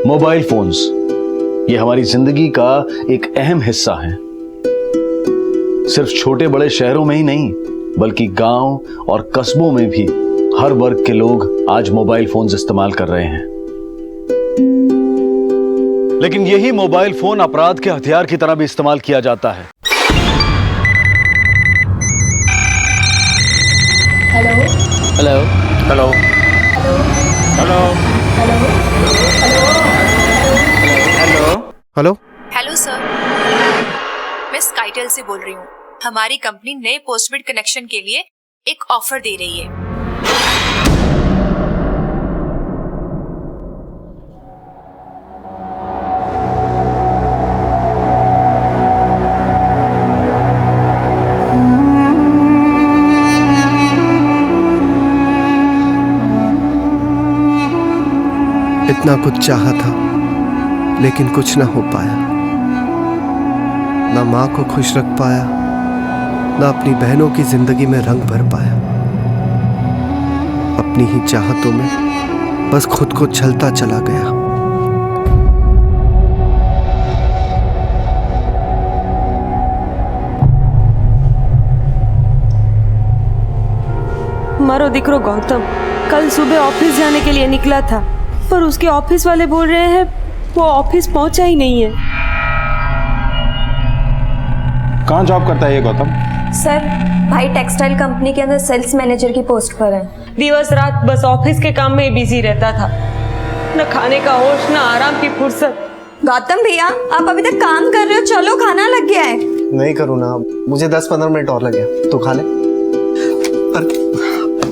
Mobile phones ये हमारी जिंदगी का एक अहम हिस्सा है। सिर्फ छोटे बड़े शहरों में ही नहीं बल्कि गांव और कस्बों में भी हर वर्ग के लोग आज मोबाइल फोन्स इस्तेमाल कर रहे हैं। लेकिन यही मोबाइल फोन अपराध के हथियार की तरह भी इस्तेमाल किया जाता है। Hello hello hello hello hello hello hello hello sir, मैं स्काईटेल से बोल रही हूँ। हमारी कंपनी नए पोस्टपेड कनेक्शन के लिए एक ऑफर दे रही है। इतना कुछ चाहा था लेकिन कुछ ना हो पाया। ना माँ को खुश रख पाया, ना अपनी बहनों की जिंदगी में रंग भर पाया। अपनी ही चाहतों में बस खुद को छलता चला गया। मारो दिकरो गौतम कल सुबह ऑफिस जाने के लिए निकला था, पर उसके ऑफिस वाले बोल रहे हैं वो ऑफिस पहुंचा ही नहीं है। कहाँ जॉब करता है ये गौतम? सर, भाई टेक्सटाइल कंपनी के अंदर सेल्स मैनेजर की पोस्ट पर है। दिवस रात बस ऑफिस के काम में ही बिजी रहता था, न खाने का होश न आराम की फुर्सत। गौतम भैया, आप अभी तक काम कर रहे हो, चलो खाना लग गया है। नहीं करूँ ना, मुझे 10-15 मिनट और लगे तो खा ले।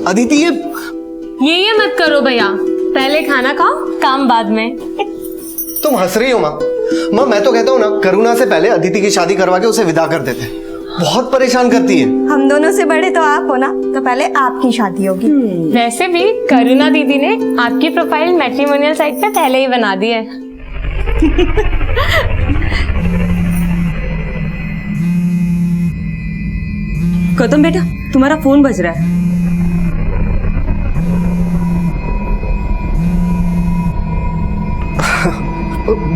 अदिति ये मत करो भैया, पहले खाना खाओ, काम बाद में। तुम हंस रही हो माँ? माँ मैं तो कहता हूँ ना, करुणा से पहले अदिति की शादी करवा के उसे विदा कर देते। बहुत परेशान करती है। हम दोनों से बड़े तो आप हो ना, तो पहले आपकी शादी होगी। वैसे भी करुणा दीदी ने आपकी प्रोफाइल मैट्रिमोनियल साइट पे पहले ही बना दी है। गौतम बेटा, तुम्हारा फोन बज रहा है।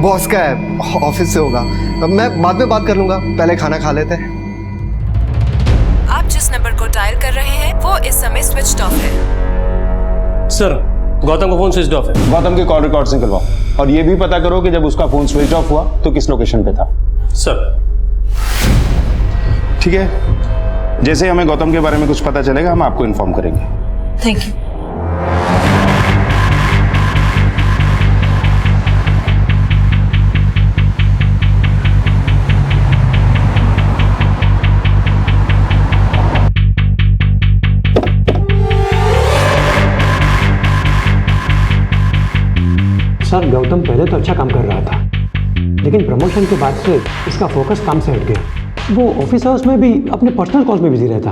बॉस का है, ऑफिस से होगा। मैं बाद में बात कर लूंगा, पहले खाना खा लेते हैं। आप जिस नंबर को डायल कर रहे हैं वो इस समय स्विच ऑफ है। सर, गौतम का फोन स्विच ऑफ है। गौतम के कॉल रिकॉर्ड निकलवाओ और ये भी पता करो कि जब उसका फोन स्विच ऑफ हुआ तो किस लोकेशन पे था। सर। ठीक है, जैसे ही हमें गौतम के बारे में कुछ पता चलेगा हम आपको इन्फॉर्म करेंगे। Thank you. सर, गौतम पहले तो अच्छा काम कर रहा था, लेकिन प्रमोशन के बाद से इसका फोकस काम से हट गया। वो ऑफिस हाउस में भी अपने पर्सनल कॉल्स में बिजी रहता।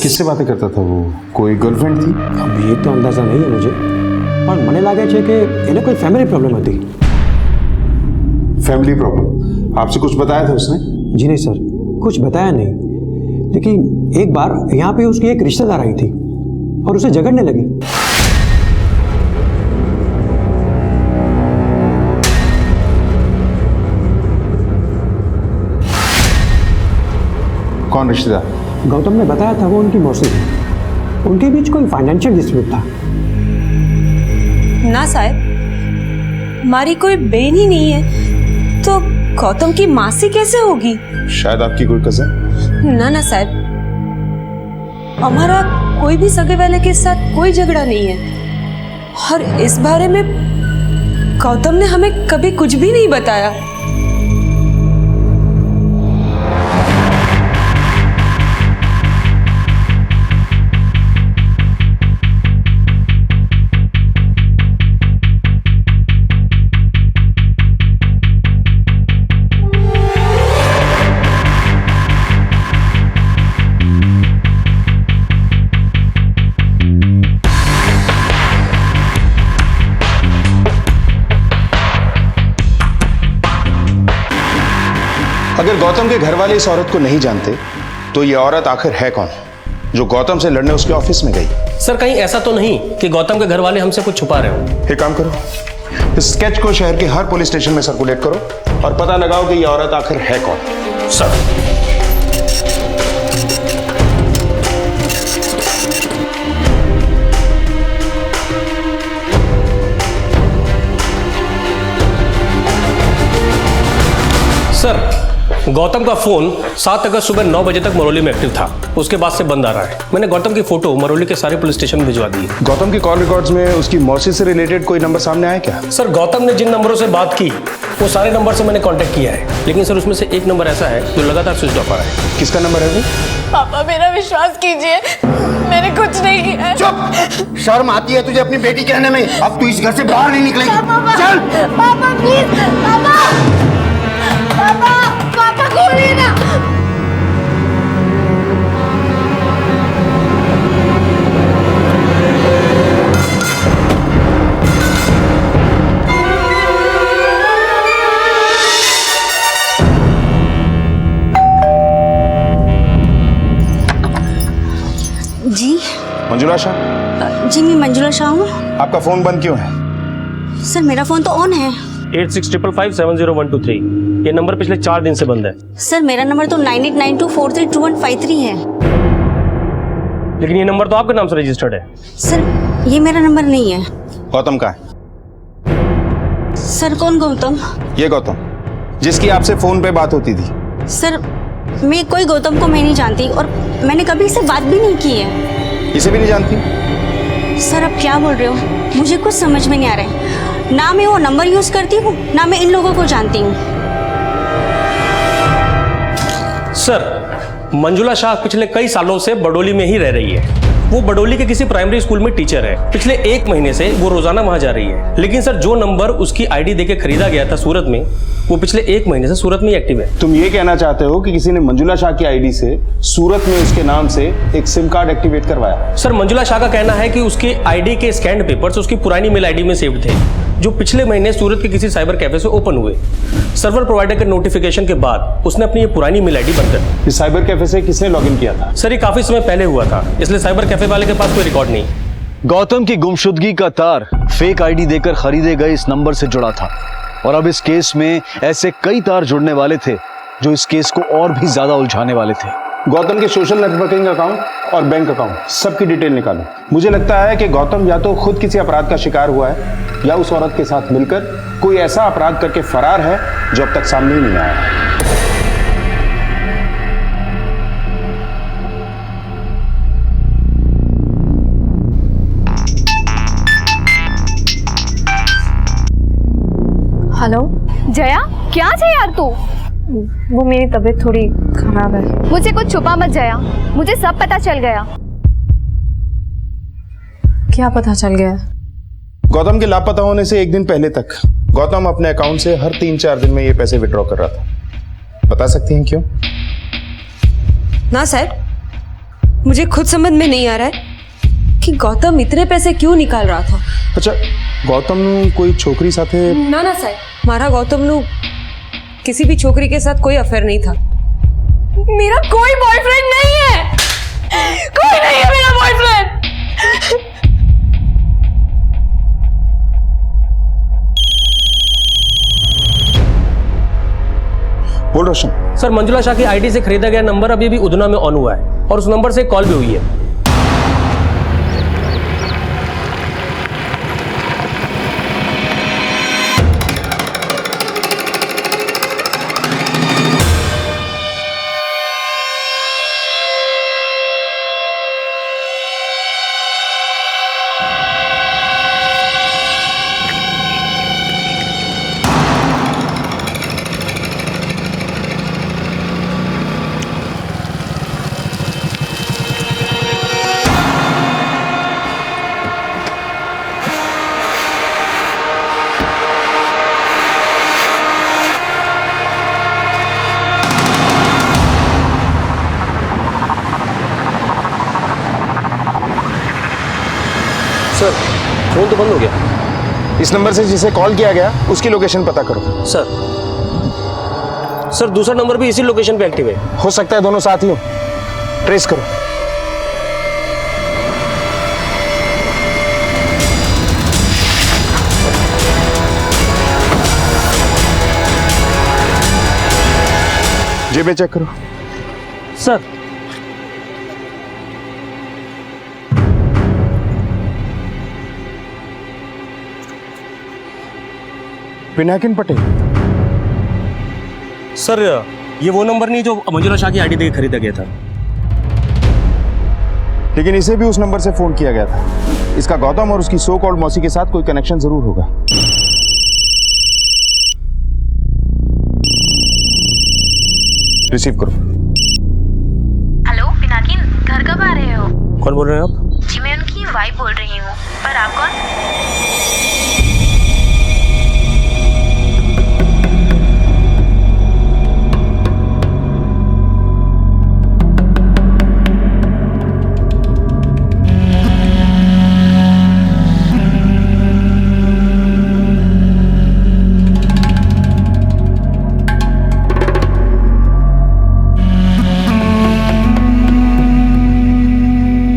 किससे बातें करता था वो? कोई गर्लफ्रेंड थी? अब ये तो अंदाजा नहीं है मुझे, पर મને લાગે છે કે એને કોઈ ફેમિલી प्रॉब्लम હતી। Family problem? आपसे कुछ बताया था उसने? जी नहीं सर, कुछ बताया नहीं, लेकिन एक बार यहाँ पे उसकी एक रिश्तेदार आई थी और उसे झगड़ने लगी। कौन रिश्तेदार? गौतम ने बताया था वो उनकी मौसी थी, उनके बीच कोई फाइनेंशियल डिस्प्यूट था। ना साहब, हमारी कोई बहन ही नहीं है, तो गौतम की मासी कैसे होगी? शायद आपकी कोई कजन? ना साहब, हमारा कोई भी सगे वाले के साथ कोई झगड़ा नहीं है, और इस बारे में गौतम ने हमें कभी कुछ भी नहीं बताया। अगर गौतम के घर वाले इस औरत को नहीं जानते तो ये औरत आखिर है कौन जो गौतम से लड़ने उसके ऑफिस में गई? सर कहीं ऐसा तो नहीं कि गौतम के घर वाले हमसे कुछ छुपा रहे हो? एक काम करो, इस स्केच को शहर के हर पुलिस स्टेशन में सर्कुलेट करो और पता लगाओ कि ये औरत आखिर है कौन। सर सर गौतम का फोन 7 अगस्त सुबह 9 बजे तक मरौली में एक्टिव था, उसके बाद से बंद आ रहा है। मैंने गौतम की फोटो मरौली के सारे पुलिस स्टेशन में भिजवा दी है। गौतम की कॉल रिकॉर्ड्स में उसकी मौसी से रिलेटेड कोई नंबर सामने आया क्या? सर गौतम ने जिन नंबरों से बात की वो सारे नंबर से मैंने कांटेक्ट किया है, लेकिन सर उसमें से एक नंबर ऐसा है जो लगातार स्विच ऑफ आ रहा है। किसका नंबर है वो? पापा मेरा विश्वास कीजिए, मैंने कुछ नहीं किया है। चुप! शर्म आती है तुझे अपनी बेटी कहने में? अब तू इस घर से बाहर नहीं निकलेगी। चल! पापा प्लीज, पापा पापा पापा खोलिए ना। जी मंजुला शाह? जी मैं मंजुला शाह हूँ। आपका फोन बंद क्यों है? सर मेरा फोन तो ऑन है। 8655501123 ये नंबर पिछले 4 दिन से बंद है। सर मेरा नंबर तो 9892432153 है। लेकिन ये नंबर तो आपके नाम से रजिस्टर्ड है। सर ये मेरा नंबर नहीं है। गौतम का है? सर कौन गौतम? ये गौतम जिसकी आपसे फोन पे बात होती थी। सर मैं कोई गौतम को मैं नहीं जानती और मैंने कभी इससे बात भी नहीं की है। इसे भी नहीं जानती? सर आप क्या बोल रहे हो? मुझे कुछ समझ में नहीं आ रहा है। ना मैं वो नंबर यूज करती हूँ ना मैं इन लोगों को जानती हूँ। सर मंजुला शाह पिछले कई सालों से बडोली में ही रह रही है। वो बडोली के किसी प्राइमरी स्कूल में टीचर है। पिछले 1 महीने से वो रोजाना वहां जा रही है। लेकिन सर जो नंबर उसकी आईडी देके खरीदा गया था सूरत में, वो पिछले 1 महीने से सूरत में ही एक्टिव है। तुम ये कहना चाहते हो कि किसी ने मंजुला शाह की आईडी से सूरत में उसके नाम से एक सिम कार्ड एक्टिवेट करवाया? सर मंजुला शाह का कहना है कि उसके आईडी के स्कैन्ड पेपर्स उसकी पुरानी मेल आईडी में सेव्ड थे, जो पिछले महीने सूरत के किसी साइबर कैफे से ओपन हुए। सर्वर प्रोवाइडर के नोटिफिकेशन के बाद उसने अपनी ये पुरानी मेल आईडी बंद कर दी। इस साइबर कैफे से किसने लॉगिन किया था? सर ये काफी समय पहले हुआ था, इसलिए साइबर कैफे वाले के पास कोई रिकॉर्ड नहीं। गौतम की गुमशुदगी का तार फेक आईडी देकर खरीदे गए इस नंबर से जुड़ा था और अब इस केस में ऐसे कई तार जुड़ने वाले थे जो इस केस को और भी ज्यादा उलझाने वाले थे। गौतम के सोशल नेटवर्किंग अकाउंट और बैंक अकाउंट सबकी डिटेल निकालो। मुझे लगता है कि गौतम या तो खुद किसी अपराध का शिकार हुआ है या उस औरत के साथ मिलकर कोई ऐसा अपराध करके फरार है जो अब तक सामने ही नहीं आया। हेलो जया क्या है यार तू? वो मेरी तबीयत थोड़ी खराब है। मुझे कुछ छुपा मत जया, मुझे सब पता चल गया। क्या पता चल गया? गौतम के लापता होने से 1 दिन पहले तक गौतम अपने अकाउंट से हर 3-4 दिन में ये पैसे विड्रॉ कर रहा था। बता सकती हैं क्यों? ना सर मुझे खुद समझ में नहीं आ रहा है कि गौतम इतने पैसे क्यों निकाल रहा था। अच्छा गौतम कोई छोकरी साथे? ना सर मारा गौतम नु किसी भी छोकरी के साथ कोई अफेयर नहीं था। मेरा कोई बॉयफ्रेंड नहीं है, कोई नहीं है मेरा बॉयफ्रेंड। बोल रोशन। सर मंजुला शाह की आईडी से खरीदा गया नंबर अभी भी उधना में ऑन हुआ है और उस नंबर से कॉल भी हुई है। सर फोन तो बंद हो गया। इस नंबर से जिसे कॉल किया गया उसकी लोकेशन पता करो। सर सर दूसरा नंबर भी इसी लोकेशन पे एक्टिव है। हो सकता है दोनों साथ ही हो, ट्रेस करो। जेबें चेक करो। सर पिनाकिन पटेल। सर ये वो नंबर नहीं जो मंजुला शाह की आईडी देकर खरीदा गया था। लेकिन इसे भी उस नंबर से फोन किया गया था। इसका गौतम और उसकी सो कॉल्ड मौसी के साथ कोई कनेक्शन जरूर होगा। रिसीव करो। हेलो पिनाकिन, घर कब आ रहे हो? कौन बोल रहे हैं आप? जी मैं उनकी वाइफ बोल रही हूँ, पर आप कौन?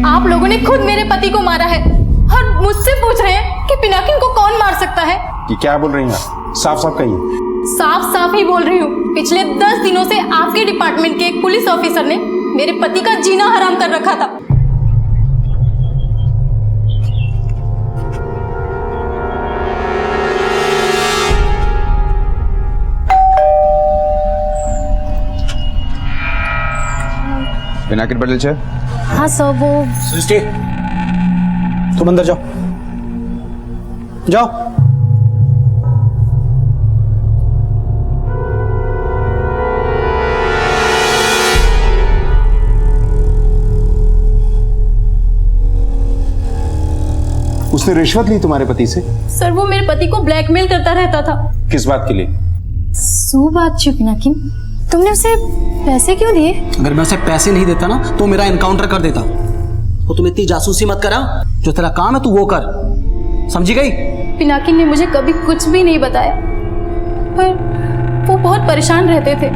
आप लोगों ने खुद मेरे पति को मारा है और मुझसे पूछ रहे हैं कि पिनाकिन को कौन मार सकता है। ये क्या बोल रही हैं? साफ साफ कहिए। साफ साफ ही बोल रही हूँ। पिछले 10 दिनों से आपके डिपार्टमेंट के एक पुलिस ऑफिसर ने मेरे पति का जीना हराम कर रखा था। पिनाकिन पटेल सर। हाँ सर, वो सृष्टि, तुम अंदर जाओ, जाओ। उसने रिश्वत ली तुम्हारे पति से? सर वो मेरे पति को ब्लैकमेल करता रहता था। किस बात के लिए? सो बात छुप पिनाकिन, तुमने उसे पैसे क्यों दिए? अगर मैं उसे पैसे नहीं देता ना तो मेरा एनकाउंटर कर देता। तो तुम इतनी जासूसी मत करा, जो तेरा काम है तू वो कर, समझी गई? पिनाकिन ने मुझे कभी कुछ भी नहीं बताया, पर वो बहुत परेशान रहते थे।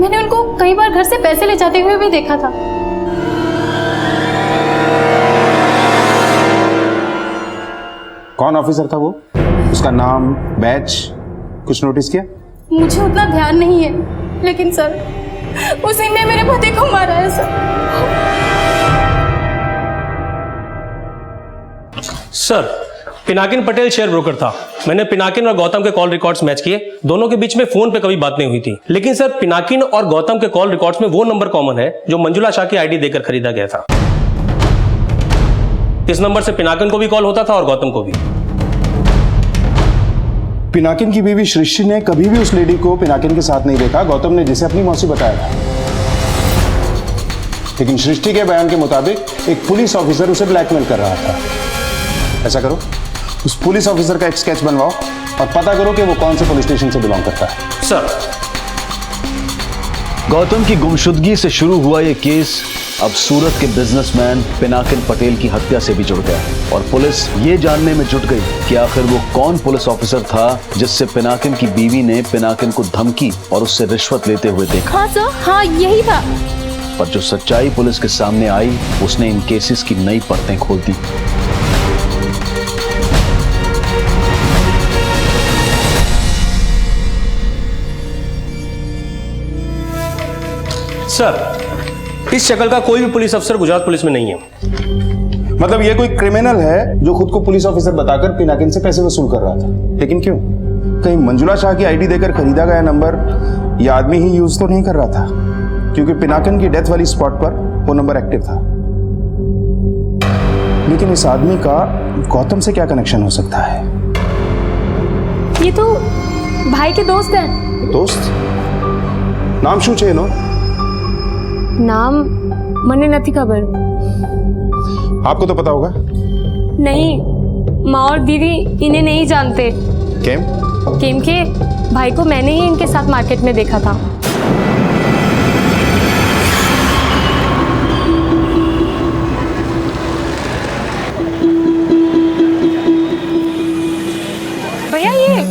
मैंने उनको कई बार घर से पैसे ले जाते हुए भी देखा था। कौन ऑफिसर था वो? उसका नाम, बैच कुछ नोटिस किया? मुझे उतना ध्यान नहीं है, लेकिन सर उसी ने मेरे पति को मारा है sir Pinakin Patel share broker था। मैंने पिनाकिन और गौतम के कॉल रिकॉर्ड्स मैच किए। दोनों के बीच में फोन पे कभी बात नहीं हुई थी। लेकिन सर पिनाकिन और गौतम के कॉल रिकॉर्ड्स में वो नंबर कॉमन है जो मंजुला शाह की आईडी देकर खरीदा गया था। इस नंबर से पिनाकिन को भी कॉल होता था और गौतम को भी। पिनाकिन की बीवी सृष्टि ने कभी भी उस लेडी को पिनाकिन के साथ नहीं देखा, गौतम ने जिसे अपनी मौसी बताया था। लेकिन सृष्टि के बयान के मुताबिक एक पुलिस ऑफिसर उसे ब्लैकमेल कर रहा था। ऐसा करो, उस पुलिस ऑफिसर का एक स्केच बनवाओ और पता करो कि वो कौन से पुलिस स्टेशन से बिलोंग करता है। सर गौतम की गुमशुदगी से शुरू हुआ ये केस अब सूरत के बिजनेसमैन पिनाकिन पटेल की हत्या से भी जुड़ गया और पुलिस ये जानने में जुट गई कि आखिर वो कौन पुलिस ऑफिसर था जिससे पिनाकिन की बीवी ने पिनाकिन को धमकी और उससे रिश्वत लेते हुए देखा। हाँ सर, हाँ यही था। पर जो सच्चाई पुलिस के सामने आई उसने इन केसेस की नई परतें खोल दी। सर इस शक्ल का कोई भी पुलिस अफसर गुजरात पुलिस में नहीं है। मतलब ये कोई क्रिमिनल है जो खुद को पुलिस ऑफिसर बताकर पिनाकिन से पैसे वसूल कर रहा था। लेकिन क्यों? कहीं मंजुला शाह की आईडी देकर खरीदा गया नंबर ये आदमी ही यूज तो नहीं कर रहा था, क्योंकि पिनाकिन की डेथ वाली स्पॉट पर वो नंबर एक्टिव था। लेकिन इस आदमी का गौतम से क्या कनेक्शन हो सकता है? ये तो भाई के दोस्त हैं। दोस्त? नाम शू छे नो? नाम मने नहीं खबर। आपको तो पता होगा। नहीं, माँ और दीदी इन्हें नहीं जानते। केम के भाई को मैंने ही इनके साथ मार्केट में देखा था। भैया ये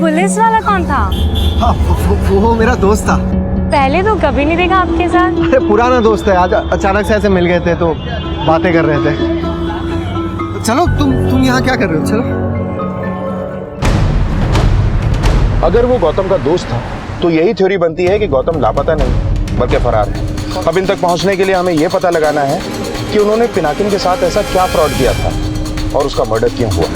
पुलिस वाला कौन था? हाँ, वो मेरा दोस्त था। पहले तो कभी नहीं देखा आपके साथ। अरे पुराना दोस्त है, आज अचानक से ऐसे मिल गए थे तो बातें कर रहे थे। चलो तुम यहाँ क्या कर रहे हो? चलो। अगर वो गौतम का दोस्त था तो यही थ्योरी बनती है कि गौतम लापता नहीं बल्कि फरार है। अब इन तक पहुंचने के लिए हमें यह पता लगाना है कि उन्होंने पिनाकिन के साथ ऐसा क्या फ्रॉड किया था और उसका मर्डर क्यों हुआ।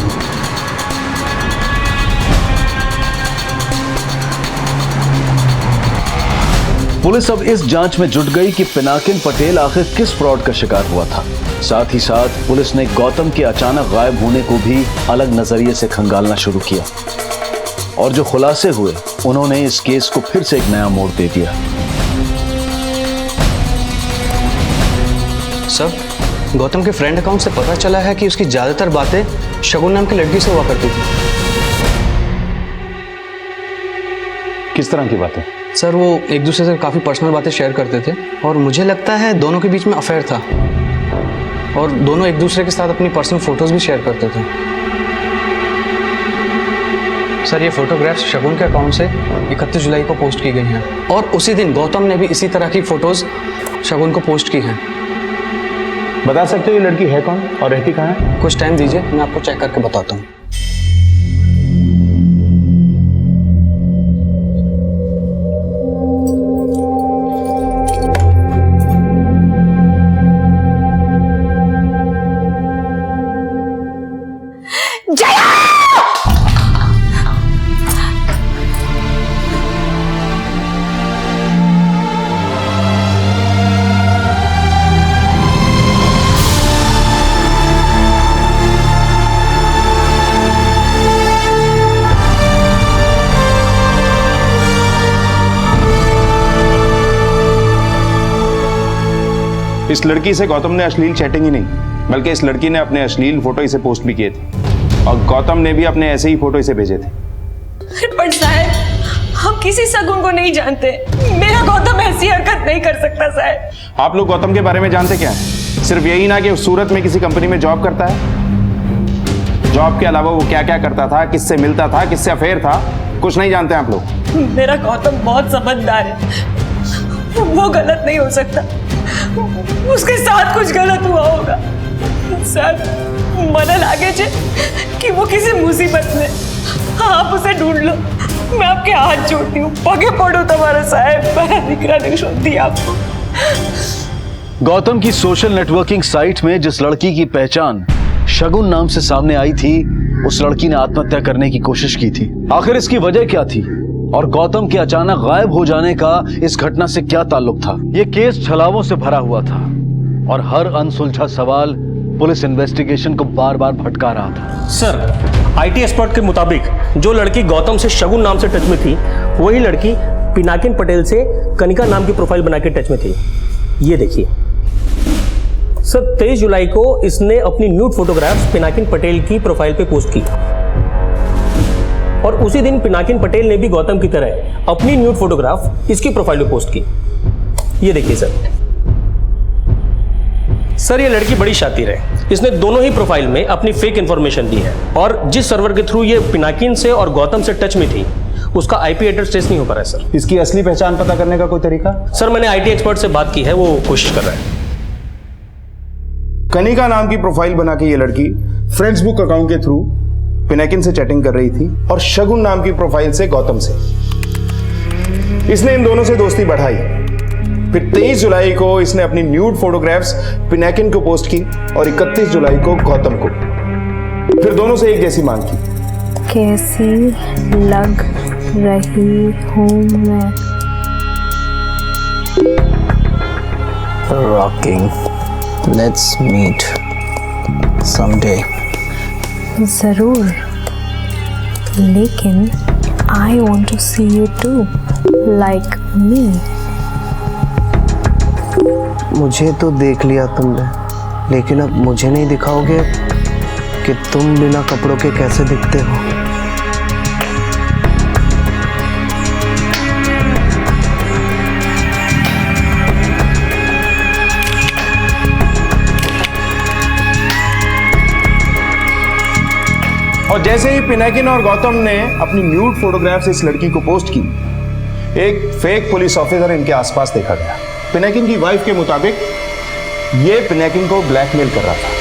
पुलिस अब इस जांच में जुट गई कि पिनाकिन पटेल आखिर किस फ्रॉड का शिकार हुआ था। साथ ही साथ पुलिस ने गौतम के अचानक गायब होने को भी अलग नजरिए से खंगालना शुरू किया और जो खुलासे हुए उन्होंने इस केस को फिर से एक नया मोड़ दे दिया। सर, गौतम के फ्रेंड अकाउंट से पता चला है कि उसकी ज्यादातर बातें शगुन नाम की लड़की से हुआ करती थी। किस तरह की बातें? सर, वो एक दूसरे से काफ़ी पर्सनल बातें शेयर करते थे और मुझे लगता है दोनों के बीच में अफेयर था और दोनों एक दूसरे के साथ अपनी पर्सनल फोटोज भी शेयर करते थे। सर, ये फोटोग्राफ्स शगुन के अकाउंट से 31 जुलाई को पोस्ट की गई हैं और उसी दिन गौतम ने भी इसी तरह की फोटोज शगुन को पोस्ट की हैं। बता सकते हो ये लड़की है कौन और रहती कहाँ है? कुछ टाइम दीजिए, मैं आपको चेक करके बताता हूँ। इस लड़की से गौतम ने अश्लील चैटिंग ही नहीं बल्कि इस लड़की ने अपने अश्लील फोटो इसे पोस्ट भी किए थे और गौतम ने भी अपने ऐसे ही फोटो इसे भेजे थे। पर साहब, हम किसी शगुन को नहीं जानते। मेरा गौतम ऐसी हरकत नहीं कर सकता साहब। आप लोग गौतम के बारे में जानते क्या है? सिर्फ यही ना कि वो सूरत में किसी कंपनी में जॉब करता है। जॉब के अलावा वो क्या क्या करता था, किससे मिलता था, किससे अफेयर था, कुछ नहीं जानते आप लोग। मेरा गौतम बहुत समझदार है, वो गलत नहीं हो सकता। उसके साथ कुछ गलत हुआ होगा सर। मन लागे जे कि वो किसी मुसीबत में, आप उसे ढूंढ लो। मैं आपके हाथ जोड़ती हूँ, पगे पड़ो तुम्हारे साहब, मेरा दिकरा नहीं छोड़ती आपको। गौतम की सोशल नेटवर्किंग साइट में जिस लड़की की पहचान शगुन नाम से सामने आई थी, उस लड़की ने आत्महत्या करने की कोशिश की थी। आखिर इसकी वजह क्या थी और गौतम के अचानक गायब हो जाने का इस घटना से क्या ताल्लुक था? यह केस छलावों से भरा हुआ था और हर अनसुलझा सवाल पुलिस इन्वेस्टिगेशन को बार बार भटका रहा था। सर, आईटी एक्सपर्ट के मुताबिक जो लड़की गौतम से शगुन नाम से टच में थी, वही लड़की पिनाकिन पटेल से कनिका नाम की प्रोफाइल बना के टच में थी। ये देखिए सर, 23 जुलाई को इसने अपनी न्यूड फोटोग्राफ्स पिनाकिन पटेल की प्रोफाइल पे पोस्ट की और उसी दिन पिनाकिन पटेल ने भी गौतम की तरह अपनी न्यूड फोटोग्राफ इसकी प्रोफाइल पे पोस्ट की। ये देखिए सर, ये लड़की बड़ी शातिर है। इसने दोनों ही प्रोफाइल में अपनी फेक इंफॉर्मेशन दी है और जिस सर्वर के थ्रू ये पिनाकिन से और गौतम से टच में थी, उसका आईपी एड्रेस ट्रेस नहीं हो पा रहा है सर। इसकी असली पहचान पता करने का कोई तरीका? सर, मैंने आईटी एक्सपर्ट से बात की है, वो कोशिश कर रहा है। कनिका नाम की प्रोफाइल बना के ये लड़की फ्रेंड्स बुक अकाउंट के थ्रू पिनाकिन से चैटिंग कर रही थी और शगुन नाम की प्रोफाइल से गौतम से। इसने इन दोनों से दोस्ती बढ़ाई। फिर 23 जुलाई को इसने अपनी न्यूड फोटोग्राफ्स पिनाकिन को पोस्ट की और 31 जुलाई को गौतम को। फिर दोनों से एक जैसी मांग की। कैसी लग रही हूँ मैं? रॉकिंग। Let's meet someday. जरूर, लेकिन I want to see you to like me. मुझे तो देख लिया तुमने, लेकिन अब मुझे नहीं दिखाओगे कि तुम बिना कपड़ों के कैसे दिखते हो। और जैसे ही पिनाकिन और गौतम ने अपनी न्यूड फोटोग्राफ्स इस लड़की को पोस्ट की, एक फेक पुलिस ऑफिसर इनके आसपास देखा गया। पिनाकिन की वाइफ के मुताबिक ये पिनाकिन को ब्लैकमेल कर रहा था।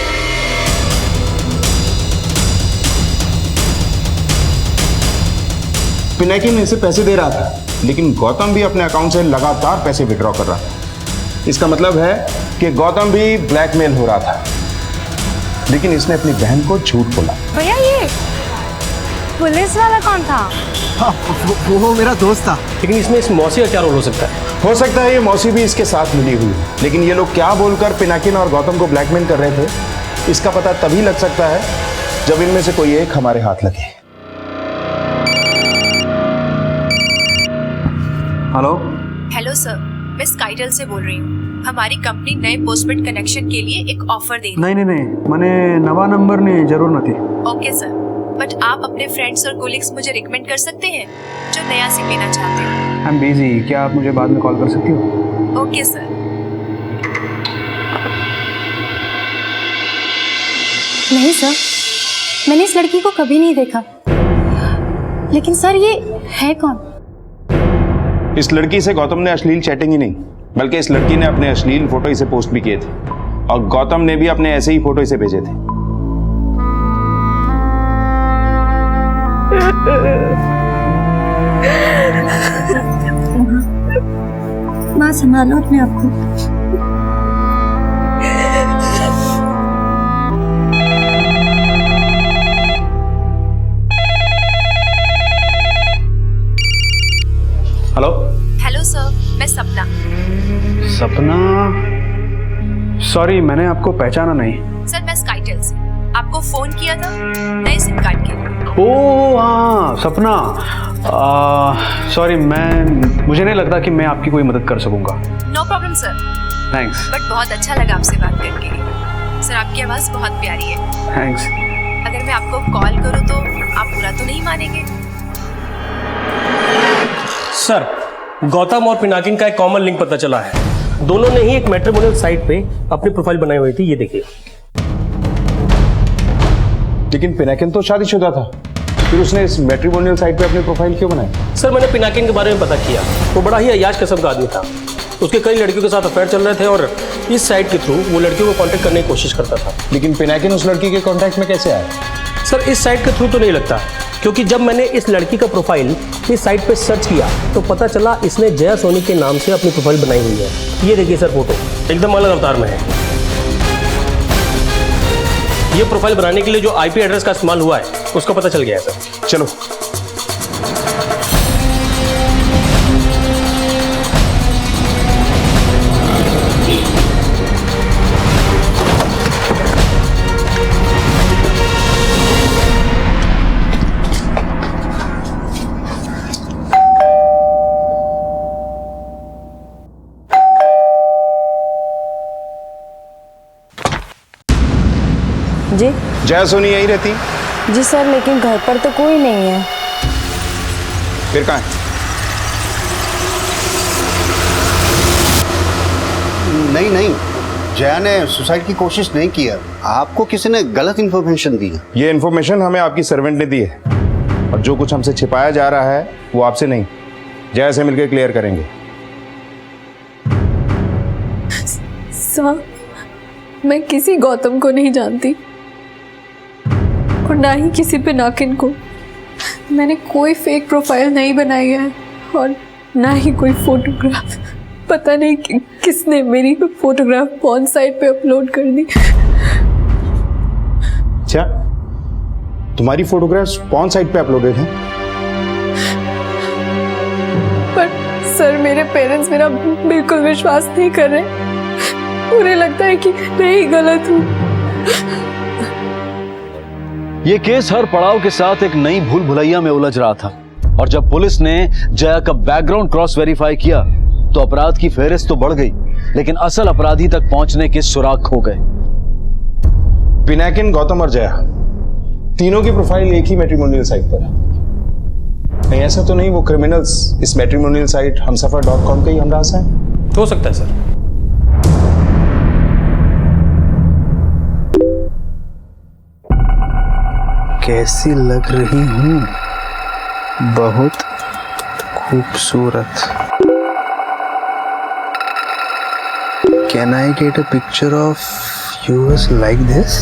पिनाकिन इसे पैसे दे रहा था, लेकिन गौतम भी अपने अकाउंट से लगातार पैसे विड्रॉ कर रहा था। इसका मतलब है कि गौतम भी ब्लैकमेल हो रहा था, लेकिन इसने अपनी बहन को झूठ बोला। भैया ये पुलिस वाला कौन था? हाँ, वो मेरा दोस्त था। लेकिन इसमें इस मौसी का क्या रोल हो सकता है? हो सकता है ये मौसी भी इसके साथ मिली हुई, लेकिन ये लोग क्या बोलकर पिनाकिन और गौतम को ब्लैकमेल कर रहे थे, इसका पता तभी लग सकता है जब इनमें से कोई एक हमारे हाथ लगे। हेलो हेलो सर, मैं स्काइटेल से बोल रही हूँ। हमारी कंपनी नए पोस्टपेड कनेक्शन के लिए एक ऑफर दे रही है। नहीं મને નવા નંબરની જરૂર નથી। ओके सर, बट आप अपने फ्रेंड्स और कोलिग्स मुझे रिकमेंड कर सकते हैं जो नया सिम लेना चाहते हो। आई एम बिजी, क्या आप मुझे बाद में कॉल कर सकती हो? Okay sir. नहीं सर, मैंने इस लड़की को कभी नहीं देखा। लेकिन सर ये है कौन? इस लड़की से गौतम ने अश्लील चैटिंग ही नहीं, बल्कि इस लड़की ने अपने अश्लील फोटो इसे पोस्ट भी किए थे, और गौतम ने भी अपने ऐसे ही फोटो इसे भेजे थे। माँ संभालो अपने आप को। हेलो हेलो सर, मैं सपना। सपना? सॉरी, मैंने आपको पहचाना नहीं। सर मैं स्काइटेल से आपको फोन किया था नए सिम कार्ड के लिए। ओह हाँ सपना, सॉरी मुझे नहीं लगता कि मैं आपकी कोई मदद कर सकूंगा। No problem sir. Thanks. But बहुत अच्छा लगा आपसे बात करके। सर आपकी आवाज़ बहुत प्यारी है। थैंक्स। अगर मैं आपको कॉल करूँ तो आप बुरा तो नहीं मानेंगे? सर, गौतम और पिनाकिन का एक कॉमन लिंक पता चला है। दोनों ने ही एक मैट्रिमोनियल साइट पे अपनी प्रोफाइल बनाई हुई थी, ये देखिए। लेकिन पिनाकिन तो शादीशुदा था, फिर उसने इस मैट्रिमोनियल साइट पे अपनी प्रोफाइल क्यों बनाई? सर मैंने पिनाकिन के बारे में पता किया, वो बड़ा ही अय्याश किस्म का आदमी था। उसके कई लड़कियों के साथ अफेयर चल रहे थे और इस साइट के थ्रू वो लड़कियों को कांटेक्ट करने की कोशिश करता था। लेकिन पिनाकिन उस लड़की के कांटेक्ट में कैसे आया? सर इस साइट के थ्रू तो नहीं लगता, क्योंकि जब मैंने इस लड़की का प्रोफाइल इस साइट पे सर्च किया तो पता चला इसने जया सोनी के नाम से अपनी प्रोफाइल बनाई हुई है। ये देखिए सर, फोटो एकदम अलग अवतार में है। ये प्रोफाइल बनाने के लिए जो आईपी एड्रेस का इस्तेमाल हुआ है उसका पता चल गया है सर। चलो जी जया सोनी यहीं रहती? जी सर, लेकिन घर पर तो कोई नहीं है। फिर कहाँ है? नहीं, जया ने सुसाइड की कोशिश नहीं की है। आपको किसी ने गलत इन्फॉर्मेशन दी है। ये इन्फॉर्मेशन हमें आपकी सर्वेंट ने दी है, और जो कुछ हमसे छिपाया जा रहा है वो आपसे नहीं, जया से मिलकर क्लियर करेंगे। सर, मैं किसी गौतम को नहीं जानती और ना ही किसी पिनाकिन को। मैंने कोई फेक प्रोफाइल नहीं बनाई है और ना ही कोई फोटोग्राफ। पता नहीं किसने मेरी फोटोग्राफ पॉर्न साइट पे अपलोड कर दी। क्या तुम्हारी फोटोग्राफ्स पॉर्न साइट पे अपलोडेड हैं? पर सर, मेरे पेरेंट्स मेरा बिल्कुल विश्वास नहीं कर रहे। उन्हें लगता है कि मैं ही गलत हूँ। ये केस हर पड़ाव के साथ एक नई भूल भुलैया में उलझ रहा था, और जब पुलिस ने जया का बैकग्राउंड क्रॉस वेरीफाई किया तो अपराध की फेहरिस्त तो बढ़ गई, लेकिन असल अपराधी तक पहुंचने के सुराग खो गए। पिनाकिन, गौतम और जया तीनों की प्रोफाइल एक ही मैट्रिमोनियल साइट पर है। नहीं ऐसा तो नहीं वो क्रिमिनल्स इस मैट्रिमोनियल साइट हमसफर.com के ही हमराज हैं? हो सकता है सर। कैसी लग रही हूँ? बहुत खूबसूरत। Can I get a picture of US like this?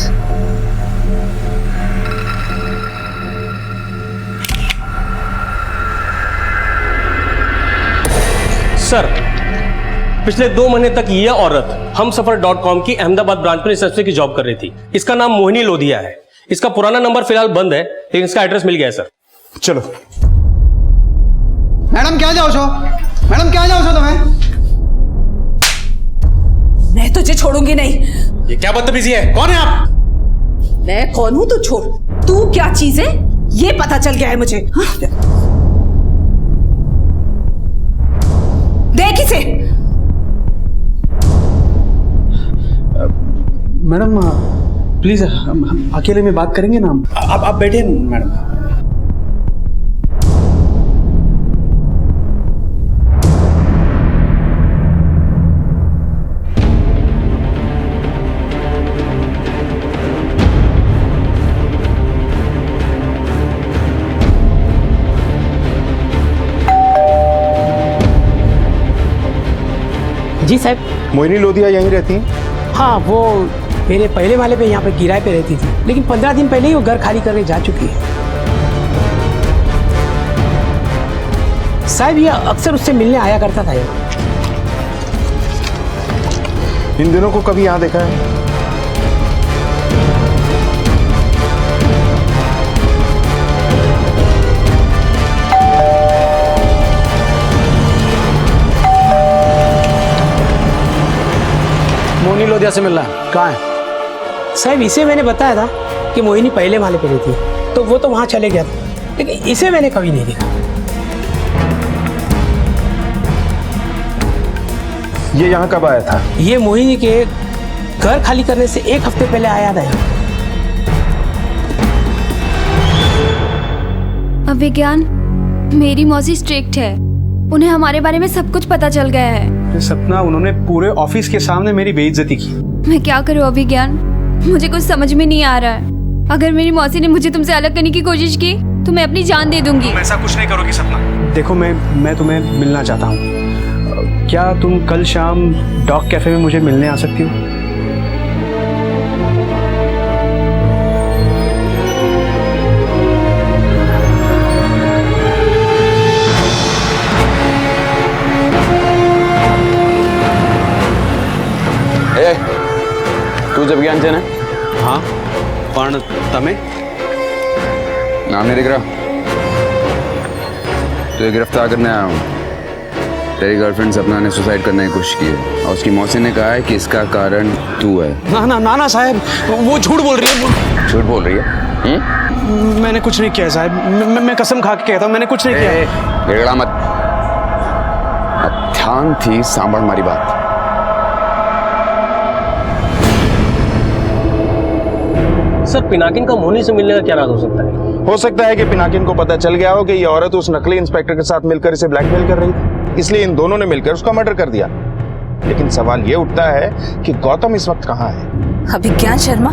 Sir, पिछले 2 महीने तक ये औरत हमसफर.com की अहमदाबाद ब्रांच में रिसेप्शन की जॉब कर रही थी। इसका नाम मोहिनी लोधिया है। इसका पुराना नंबर फिलहाल बंद है, लेकिन इसका एड्रेस मिल गया है सर। चलो। मैडम क्या जाओ छो? मैडम क्या जाओ छो तुम्हें? मैं तुझे छोड़ूंगी नहीं। ये क्या बदतमीजी है? कौन है आप? मैं कौन हूं तो छोड़, तू क्या चीज है ये पता चल गया है मुझे। हाँ? देख इसे। मैडम प्लीज हम अकेले में बात करेंगे ना। आप बैठे मैडम। जी साहब। मोहिनी लोधिया यहीं रहती हैं? हाँ, वो मेरे पहले वाले पे यहाँ पे किराए पे रहती थी, लेकिन 15 दिन पहले ही वो घर खाली करके जा चुकी है। साहब ये अक्सर उससे मिलने आया करता था यहाँ। इन दिनों को कभी यहाँ देखा है? मोहिनी लोधिया से मिलना है? कहाँ है? साहब इसे मैंने बताया था कि मोहिनी पहले माले पे रहती है, तो वो तो वहाँ चले गया था, लेकिन इसे मैंने कभी नहीं देखा। ये यहाँ कब आया था? ये मोहिनी के घर खाली करने से 1 हफ्ते पहले आया था। अभिज्ञान, मेरी मौसी स्ट्रिक्ट है, उन्हें हमारे बारे में सब कुछ पता चल गया है। सपना, उन्होंने पूरे ऑफिस के सामने मेरी बेइज्जती की। मैं क्या करूं अभिज्ञान, मुझे कुछ समझ में नहीं आ रहा है। अगर मेरी मौसी ने मुझे तुमसे अलग करने की कोशिश की तो मैं अपनी जान दे दूंगी। तुम ऐसा कुछ नहीं करोगी सपना। देखो मैं तुम्हें मिलना चाहता हूँ। क्या तुम कल शाम डॉग कैफे में मुझे मिलने आ सकती हो? તું જ અભિજ્ઞાન છે ને? हाँ, પણ તમે? नाम नहीं दिख रहा? तो ये गिरफ्तार करने आया हूँ। तेरी गर्लफ्रेंड सपना ने सुसाइड करने की कोशिश की है और उसकी मौसी ने कहा है कि इसका कारण तू है। ना साहब, वो झूठ बोल रही है। झूठ बोल रही है? मैंने कुछ नहीं किया साहब, मैं कसम खा के कहता हूँ मैंने कुछ नहीं किया। गिड़गड़ा मत, अब ध्यान थी सांभळ मारी बात। सर, पिनाकिन का मोहिनी से मिलने का क्या राज हो सकता है? हो सकता है कि पिनाकिन को पता चल गया हो कि ये औरत उस नकली इंस्पेक्टर के साथ मिलकर इसे ब्लैकमेल कर रही थी, इसलिए इन दोनों ने मिलकर उसका मर्डर कर दिया। लेकिन सवाल ये उठता है कि गौतम इस वक्त कहाँ है? अभिज्ञान शर्मा,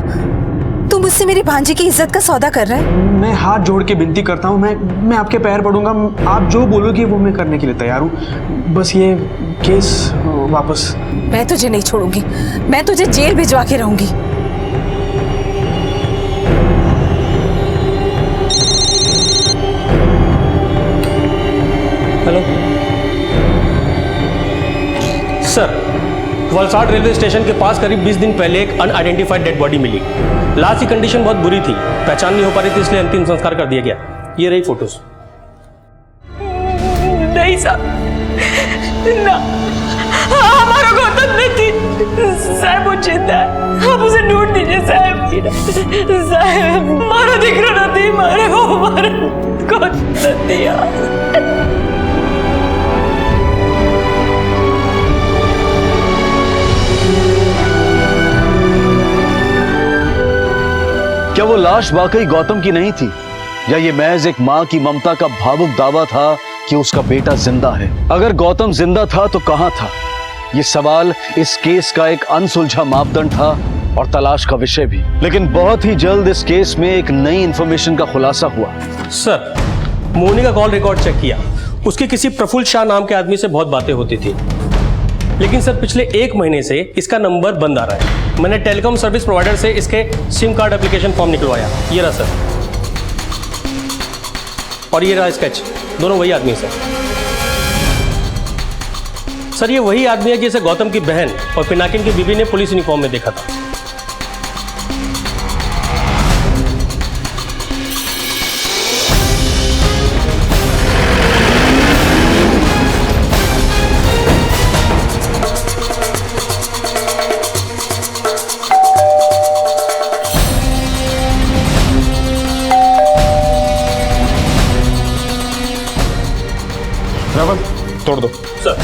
तुम मुझसे मेरी भांजी की इज्जत का सौदा कर रहे हैं? मैं हाथ जोड़ के विनती करता हूँ, मैं आपके पैर पड़ूंगा। आप जो बोलोगे वो मैं करने के लिए तैयार हूँ। बस ये केस वापस। मैं तुझे नहीं छोड़ूंगी, मैं तुझे जेल भिजवा के रहूंगी। Hello sir, Valsad railway station के पास करीब 20 दिन पहले एक अनआइडेंटिफाइड डेड बॉडी मिली। लाश की कंडीशन बहुत बुरी थी, पहचान नहीं हो पा रही थी, इसलिए अंतिम संस्कार कर दिया गया। ये रही फोटोज। नहीं साहब, ना, हमारा गौतम नहीं थी साहब, वो जिंदा है, आप उसे ढूंढ दीजिए साहब। साहब मारा दिख रहा नहीं, मारे वो मारा गौतम दिया। क्या वो लाश वाकई गौतम की नहीं थी, या ये महज एक माँ की ममता का भावुक दावा था कि उसका बेटा जिंदा है? अगर गौतम जिंदा था तो कहां था? ये सवाल इस केस का एक अनसुलझा मापदंड था और तलाश का विषय भी। लेकिन बहुत ही जल्द इस केस में एक नई इंफॉर्मेशन का खुलासा हुआ। सर, मोहिनी का कॉल रिकॉर्ड चेक किया, उसकी किसी प्रफुल्ल शाह नाम के आदमी से बहुत बातें होती थी, लेकिन सर पिछले 1 महीने से इसका नंबर बंद आ रहा है। मैंने टेलीकॉम सर्विस प्रोवाइडर से इसके सिम कार्ड एप्लीकेशन फॉर्म निकलवाया, ये रहा सर, और ये रहा स्केच। दोनों वही आदमी है सर। ये वही आदमी है जिसे गौतम की बहन और पिनाकिन की बीबी ने पुलिस यूनिफॉर्म में देखा था। रावण, तोड़ दो। सर।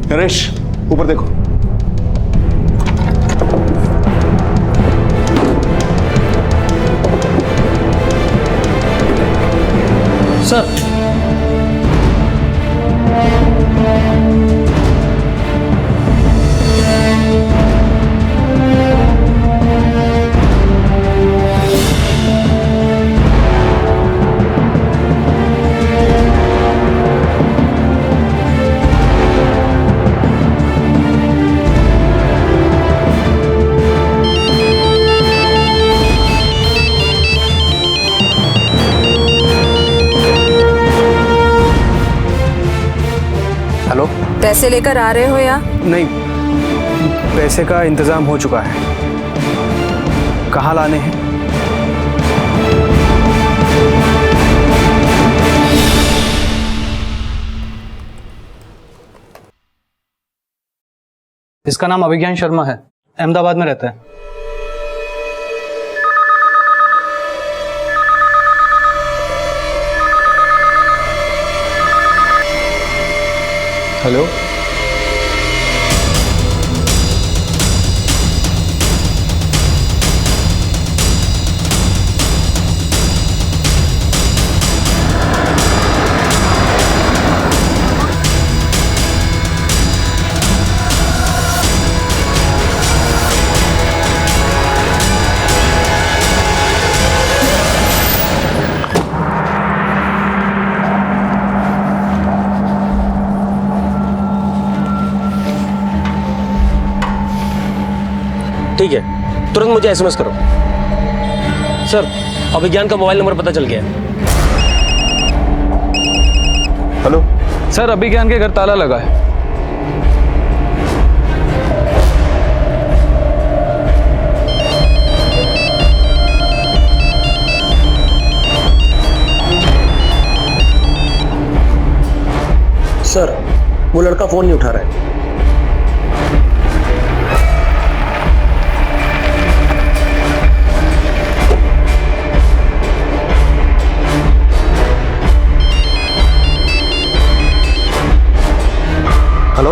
नरेश, ऊपर देखो। सर, हेलो, पैसे लेकर आ रहे हो या नहीं, पैसे का इंतजाम हो चुका है। कहाँ लाने हैं? इसका नाम अभिज्ञान शर्मा है, अहमदाबाद में रहता है। हेलो, ठीक है, तुरंत मुझे एसएमएस करो। सर, अभिज्ञान का मोबाइल नंबर पता चल गया है। हेलो सर, अभिज्ञान के घर ताला लगा है। सर, वो लड़का फोन नहीं उठा रहा है। हेलो,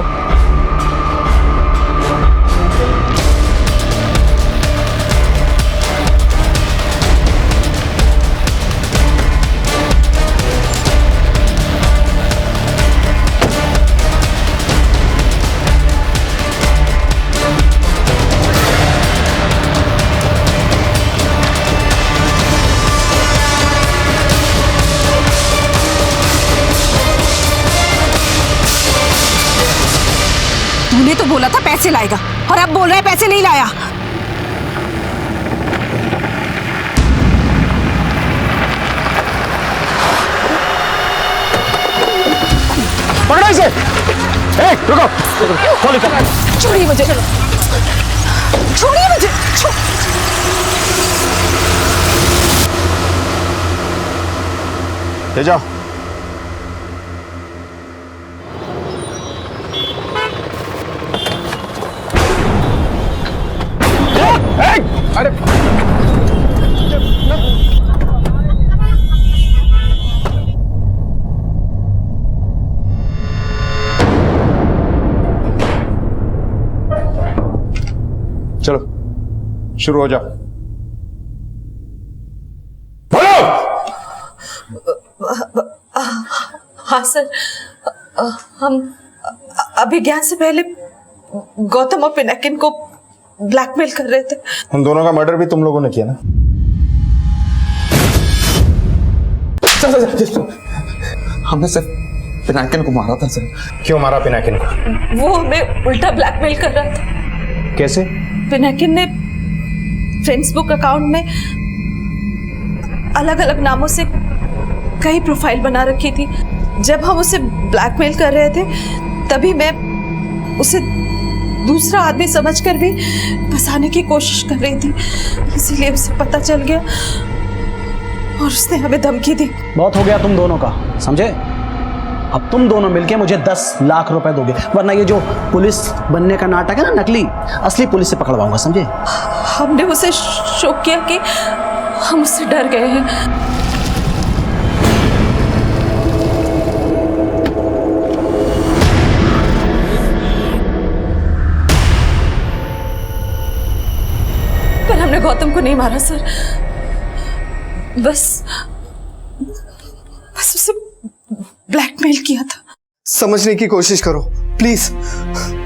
तूने तो बोला था पैसे लाएगा और अब बोल रहा है पैसे नहीं लाया। पकड़ो इसे। रुको, खोल इसे। छोड़िए मुझे, छोड़िए मुझे। ले जाओ। अरे चलो शुरू हो जाओ। हाँ सर, हम अभिज्ञान से पहले गौतम और पिनाकिन को ब्लैकमेल कर रहे थे। उन दोनों का मर्डर भी तुम लोगों ने किया ना? हमने सिर्फ पिनाकिन को मारा था सर। क्यों मारा पिनाकिन को? वो हमें उल्टा ब्लैकमेल कर रहा था। कैसे? पिनाकिन ने फेसबुक अकाउंट में अलग अलग नामों से कई प्रोफाइल बना रखी थी। जब हम उसे ब्लैकमेल कर रहे थे तभी मैं उसे दूसरा आदमी समझकर भी फंसाने की कोशिश कर रही थी, इसीलिए उसे पता चल गया और उसने हमें धमकी दी। बहुत हो गया तुम दोनों का, समझे? अब तुम दोनों मिलके मुझे 10 लाख रुपए दोगे, वरना ये जो पुलिस बनने का नाटक है ना, नकली, असली पुलिस से पकड़वाऊंगा, समझे? हमने उसे शौक किया कि हम उससे डर गए हैं। पर हमने गौतम को नहीं मारा सर, बस उसे ब्लैकमेल किया था। समझने की कोशिश करो प्लीज।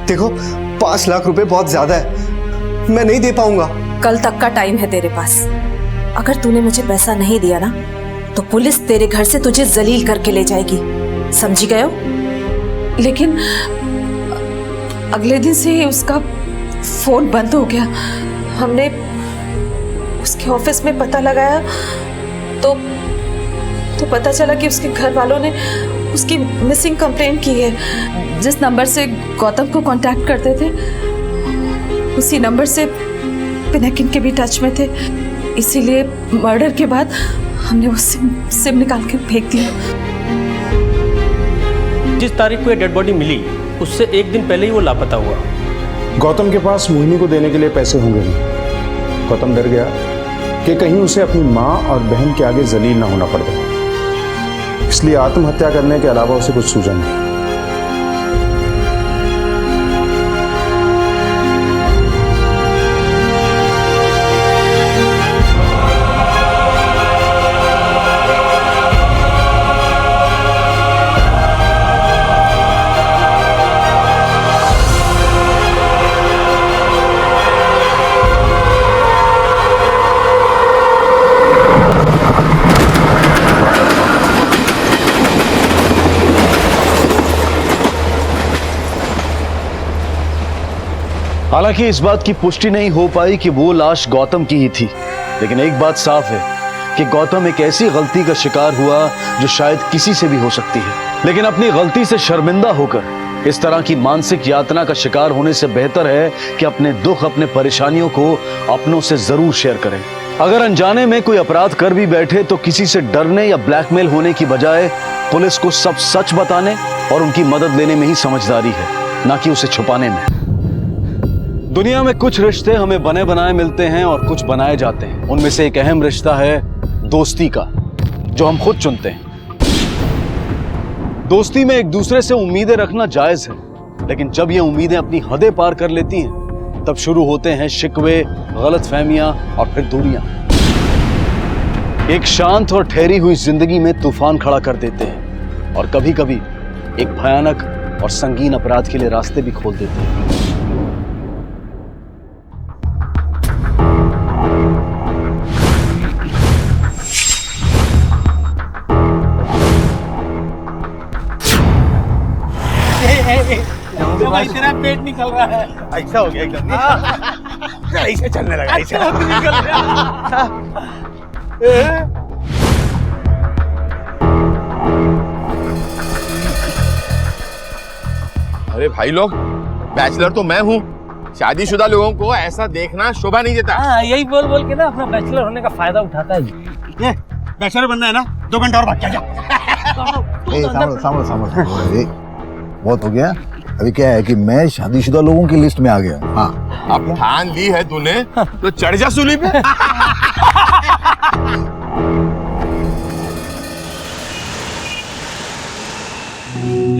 देखो 5 लाख रुपए बहुत ज्यादा है, मैं नहीं दे पाऊंगा। कल तक का टाइम है तेरे पास। अगर तूने मुझे पैसा नहीं दिया ना तो पुलिस तेरे घर से तुझे जलील करके ले जाएगी, समझी गए हो? लेकिन अगले दिन से उसका फोन बंद हो गया। हमने उसके ऑफिस में पता लगाया तो पता चला कि उसके घर वालों ने उसकी मिसिंग कंप्लेंट की है। जिस नंबर से गौतम को कांटेक्ट करते थे उसी नंबर से पिनाकिन के भी टच में थे, इसीलिए मर्डर के बाद हमने वो सिम निकाल के फेंक दिया। जिस तारीख को ये डेड बॉडी मिली उससे एक दिन पहले ही वो लापता हुआ। गौतम के पास मोहिनी को देने के लिए पैसे होंगे नहीं। गौतम डर गया कि कहीं उसे अपनी माँ और बहन के आगे जलील ना होना पड़ जाए, इसलिए आत्महत्या करने के अलावा उसे कुछ सूझा नहीं। हालांकि इस बात की पुष्टि नहीं हो पाई कि वो लाश गौतम की ही थी, लेकिन एक बात साफ है कि गौतम एक ऐसी गलती का शिकार हुआ जो शायद किसी से भी हो सकती है। लेकिन अपनी गलती से शर्मिंदा होकर इस तरह की मानसिक यातना का शिकार होने से बेहतर है कि अपने दुख, अपने परेशानियों को अपनों से जरूर शेयर करें। अगर अनजाने में कोई अपराध कर भी बैठे तो किसी से डरने या ब्लैकमेल होने की बजाय पुलिस को सब सच बताने और उनकी मदद लेने में ही समझदारी है, ना कि उसे छुपाने में। दुनिया में कुछ रिश्ते हमें बने बनाए मिलते हैं और कुछ बनाए जाते हैं। उनमें से एक अहम रिश्ता है दोस्ती का, जो हम खुद चुनते हैं। दोस्ती में एक दूसरे से उम्मीदें रखना जायज है, लेकिन जब ये उम्मीदें अपनी हदें पार कर लेती हैं तब शुरू होते हैं शिकवे, गलतफहमियां और फिर दूरियां। एक शांत और ठहरी हुई जिंदगी में तूफान खड़ा कर देते हैं और कभी कभी एक भयानक और संगीन अपराध के लिए रास्ते भी खोल देते हैं। भाई तेरा पेट निकल रहा है। ऐसा हो गया एकदम। ऐसे चलने लगा, ऐसे निकल रहा। अरे भाई लोग, बैचलर तो मैं हूँ, शादीशुदा लोगों को ऐसा देखना शोभा नहीं देता। हाँ, यही बोल बोल के ना अपना बैचलर होने का फायदा उठाता है। ये बैचलर बनना है ना, 2 घंटा और भाग जा। सामने बहुत हो गया। अभी क्या है कि मैं शादीशुदा लोगों की लिस्ट में आ गया। हाँ, अब ठान ली है तूने तो चढ़ जा सूली पे।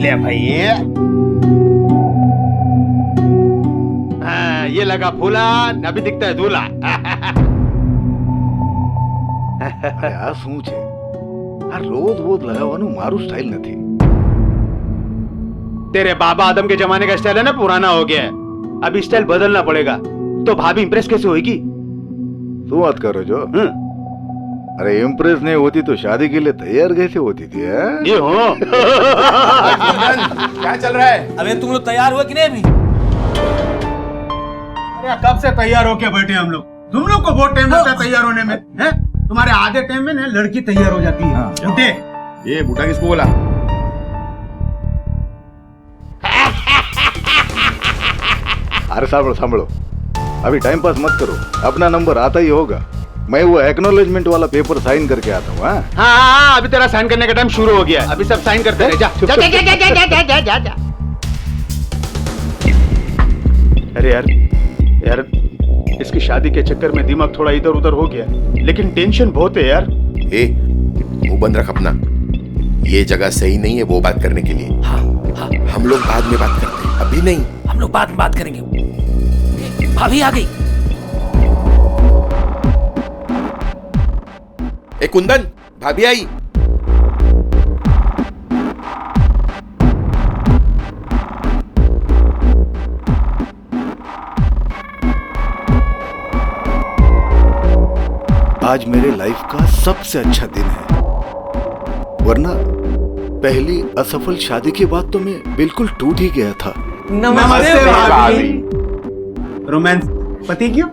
ले भाई ये लगा फूला, अभी दिखता है दूल्हा। અરે આ શું છે? આ રોજ રોજ લગાવવાનું મારું સ્ટાઇલ નથી। तेरे बाबा आदम के जमाने का स्टाइल है ना, पुराना हो गया है। अब स्टाइल बदलना पड़ेगा। तो भाभी इंप्रेस कैसे होगी? तू मत करो जो। अरे इम्प्रेस नहीं होती तो शादी के लिए तैयार कैसे होती थी? ये हो क्या चल रहा है? अरे तुम लोग तैयार हुए कि नहीं अभी? अरे कब से तैयार होके बैठे हम लोग? तुम लोग को बहुत टाइम लगता है तैयार होने में, हैं? तुम्हारे आधे टाइम में ना लड़की तैयार हो जाती है। झूठे। ये बूटा किसको बोला? अरे सांभलो, अभी टाइम पास मत करो, अपना नंबर आता ही होगा। मैं वो एक्नॉलेजमेंट वाला पेपर साइन करके आता हूँ। हाँ, अभी तेरा साइन करने का टाइम शुरू हो गया है। अभी सब साइन करते रहे। जा जा जा जा जा जा जा जा। अरे यार इसकी शादी के चक्कर में दिमाग थोड़ा इधर उधर हो गया, लेकिन टेंशन बहुत है यार। मुंह बंद रख अपना। ये जगह सही नहीं है वो बात करने के लिए। हाँ, हम लोग बाद में बात करते हैं, अभी नहीं। हम लोग बाद में बात करेंगे। भाभी आ गई। ए कुंदन, भाभी आई। आज मेरे लाइफ का सबसे अच्छा दिन है, वरना पहली असफल शादी के बाद तो मैं बिल्कुल टूट ही गया था। नमस्ते भाभी। रोमांस पति क्यों?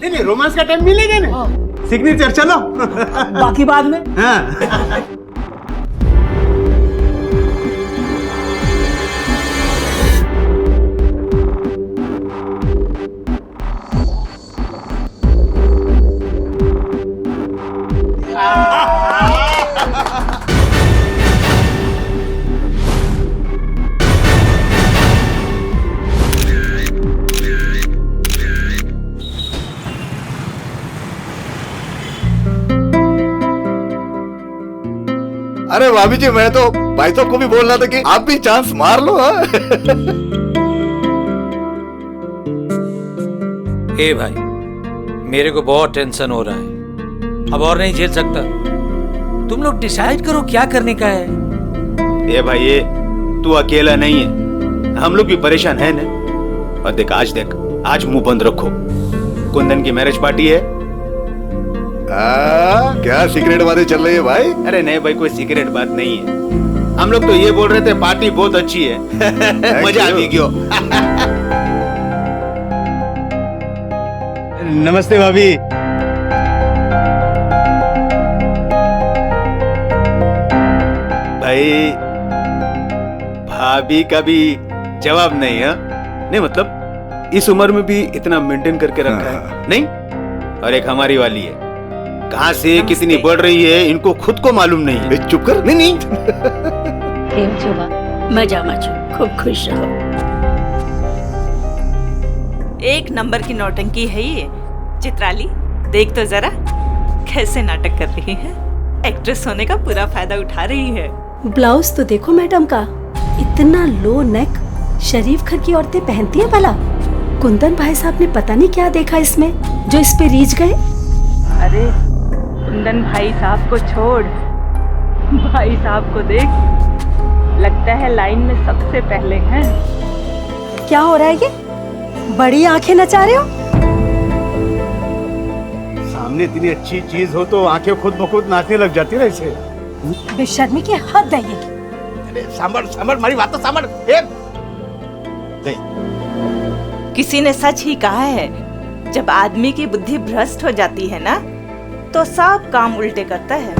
नहीं, रोमांस का टाइम मिलेगा ना। सिग्नेचर चलो। बाकी बाद में। हाँ। अरे भाभी जी, मैं तो भाई साहब को भी बोल रहा था कि आप भी चांस मार लो। ए भाई, मेरे को बहुत टेंशन हो रहा है, अब और नहीं झेल सकता। तुम लोग डिसाइड करो क्या करने का है। ए भाई, ये तू अकेला नहीं है, हम लोग भी परेशान है ना। और देख, आज मुंह बंद रखो। कुंदन की मैरिज पार्टी है। क्या सीक्रेट बातें चल रही है भाई? अरे नहीं भाई, कोई सीक्रेट बात नहीं है। हम लोग तो ये बोल रहे थे पार्टी बहुत अच्छी है। मजा आ गई। नमस्ते भाभी। भाई, भाभी का भी जवाब नहीं है। नहीं मतलब इस उम्र में भी इतना मेंटेन करके रखा है। नहीं, और एक हमारी वाली है, कहाँ से कितनी बढ़ रही है इनको खुद को मालूम नहीं है। चुप कर। नहीं। मजा खूब खुश रहो। एक नंबर की नौटंकी है ये। चित्राली, देख तो जरा कैसे नाटक कर रही है। एक्ट्रेस होने का पूरा फायदा उठा रही है। ब्लाउज तो देखो मैडम का, इतना लो नेक शरीफ घर की औरतें पहनती हैं भला। कुंदन भाई साहब ने पता नहीं क्या देखा इसमें जो इस पे रीझ गए। अरे कुंदन भाई साहब को छोड़, भाई साहब को देख, लगता है लाइन में सबसे पहले हैं। क्या हो रहा है ये? बड़ी आंखें नचा रहे हो? सामने इतनी अच्छी चीज हो तो आंखें खुद ब खुद नाचने लग जाती है इसे। बेशर्मी की हद है ये। अरे सांभर मारी बात तो सांभर। किसी ने सच ही कहा है, जब आदमी की बुद्धि भ्रष्ट हो जाती है ना, तो सब काम उल्टे करता है।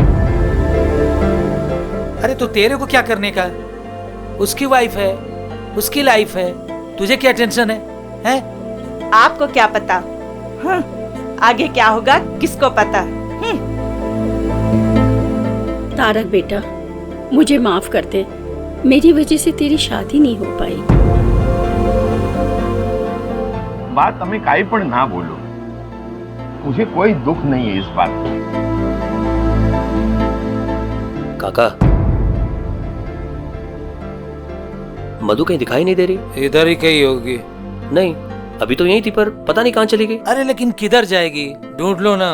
अरे तो तेरे को क्या करने का? उसकी वाइफ है, उसकी लाइफ है, तुझे क्या टेंशन है? हैं? आपको क्या पता? आगे क्या होगा किसको पता? तारक बेटा, मुझे माफ कर दे, मेरी वजह से तेरी शादी नहीं हो पाई। बात हमें काई पण ना बोलो, मुझे कोई दुख नहीं है इस बात का। काका, मधु कहीं दिखाई नहीं दे रही। इधर ही कहीं होगी। नहीं, अभी तो यही थी, पर पता नहीं कहाँ चली गई। अरे लेकिन किधर जाएगी? ढूंढ लो ना।